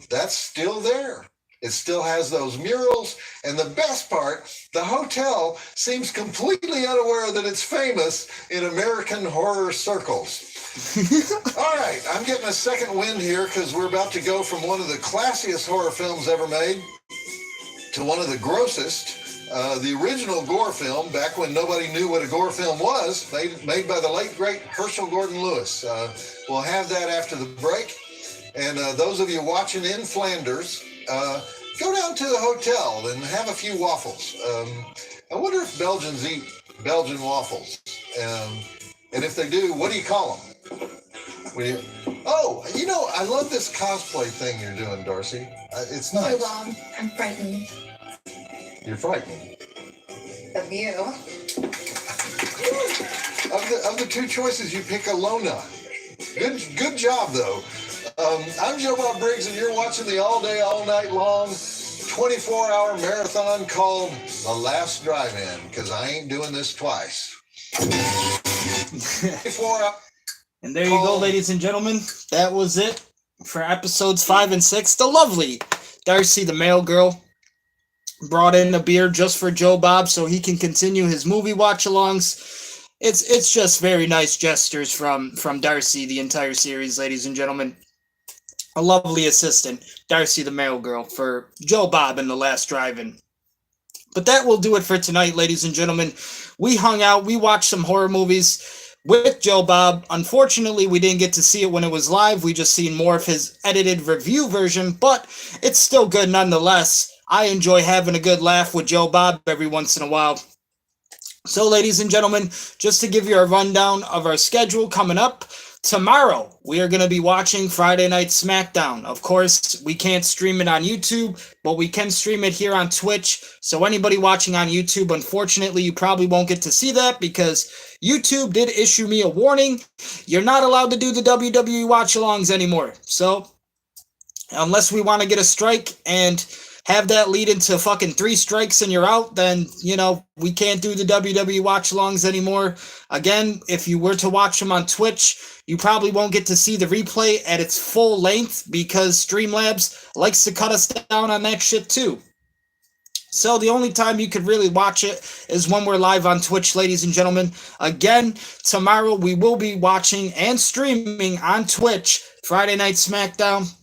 that's still there. It still has those murals, and the best part, the hotel seems completely unaware that it's famous in American horror circles. All right, I'm getting a second wind here because we're about to go from one of the classiest horror films ever made to one of the grossest. The original Gore film, back when nobody knew what a Gore film was, made by the late, great Herschel Gordon Lewis. We'll have that after the break. And those of you watching in Flanders, go down to the hotel and have a few waffles. I wonder if Belgians eat Belgian waffles. And if they do, what do you call them? I love this cosplay thing you're doing, Darcy. It's nice. Oh, Bob, I'm frightened. You're frightened. Of you. Of the two choices, you pick Alona. Good job, though. I'm Joe Bob Briggs, and you're watching the all day, all night long 24-hour marathon called The Last Drive-In, because I ain't doing this twice. 24 hours. And there you go, ladies and gentlemen. That was it for episodes 5 and 6. The lovely Darcy, the mail girl, brought in a beer just for Joe Bob so he can continue his movie watch-alongs. It's just very nice gestures from Darcy the entire series, ladies and gentlemen. A lovely assistant, Darcy the mail girl, for Joe Bob in The Last Drive-In. But that will do it for tonight, ladies and gentlemen. We hung out. We watched some horror movies with Joe Bob. Unfortunately, we didn't get to see it when it was live. We just seen more of his edited review version, but it's still good nonetheless. I enjoy having a good laugh with Joe Bob every once in a while. So, ladies and gentlemen, just to give you a rundown of our schedule coming up, tomorrow we are going to be watching Friday Night SmackDown. Of course, we can't stream it on YouTube, but we can stream it here on Twitch. So anybody watching on YouTube, unfortunately, you probably won't get to see that because YouTube did issue me a warning. You're not allowed to do the WWE watch-alongs anymore. So unless we want to get a strike and have that lead into fucking 3 strikes and you're out, then, we can't do the WWE watch-alongs anymore. Again, if you were to watch them on Twitch, you probably won't get to see the replay at its full length because Streamlabs likes to cut us down on that shit too. So the only time you could really watch it is when we're live on Twitch, ladies and gentlemen. Again, tomorrow we will be watching and streaming on Twitch Friday Night SmackDown.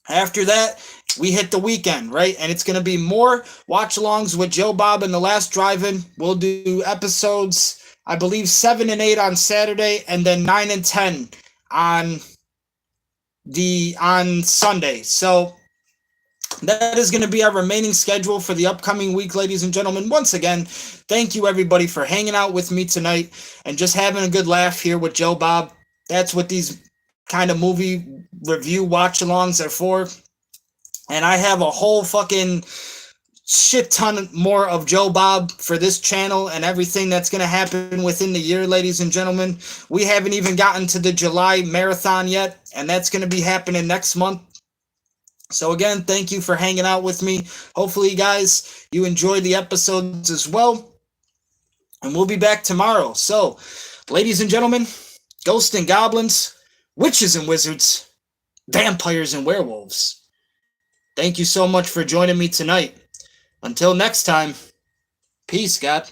After that, we hit the weekend, right? And it's going to be more watch-alongs with Joe Bob and The Last Drive-In. We'll do episodes, I believe, 7 and 8 on Saturday, and then 9 and 10 on Sunday. So that is going to be our remaining schedule for the upcoming week, ladies and gentlemen. Once again, thank you, everybody, for hanging out with me tonight and just having a good laugh here with Joe Bob. That's what these kind of movie review watch-alongs are for. And I have a whole fucking shit ton more of Joe Bob for this channel and everything that's going to happen within the year, ladies and gentlemen. We haven't even gotten to the July marathon yet, and that's going to be happening next month. So again, thank you for hanging out with me. Hopefully, guys, you enjoyed the episodes as well. And we'll be back tomorrow. So, ladies and gentlemen, ghosts and goblins, witches and wizards, vampires and werewolves, thank you so much for joining me tonight. Until next time, peace, God.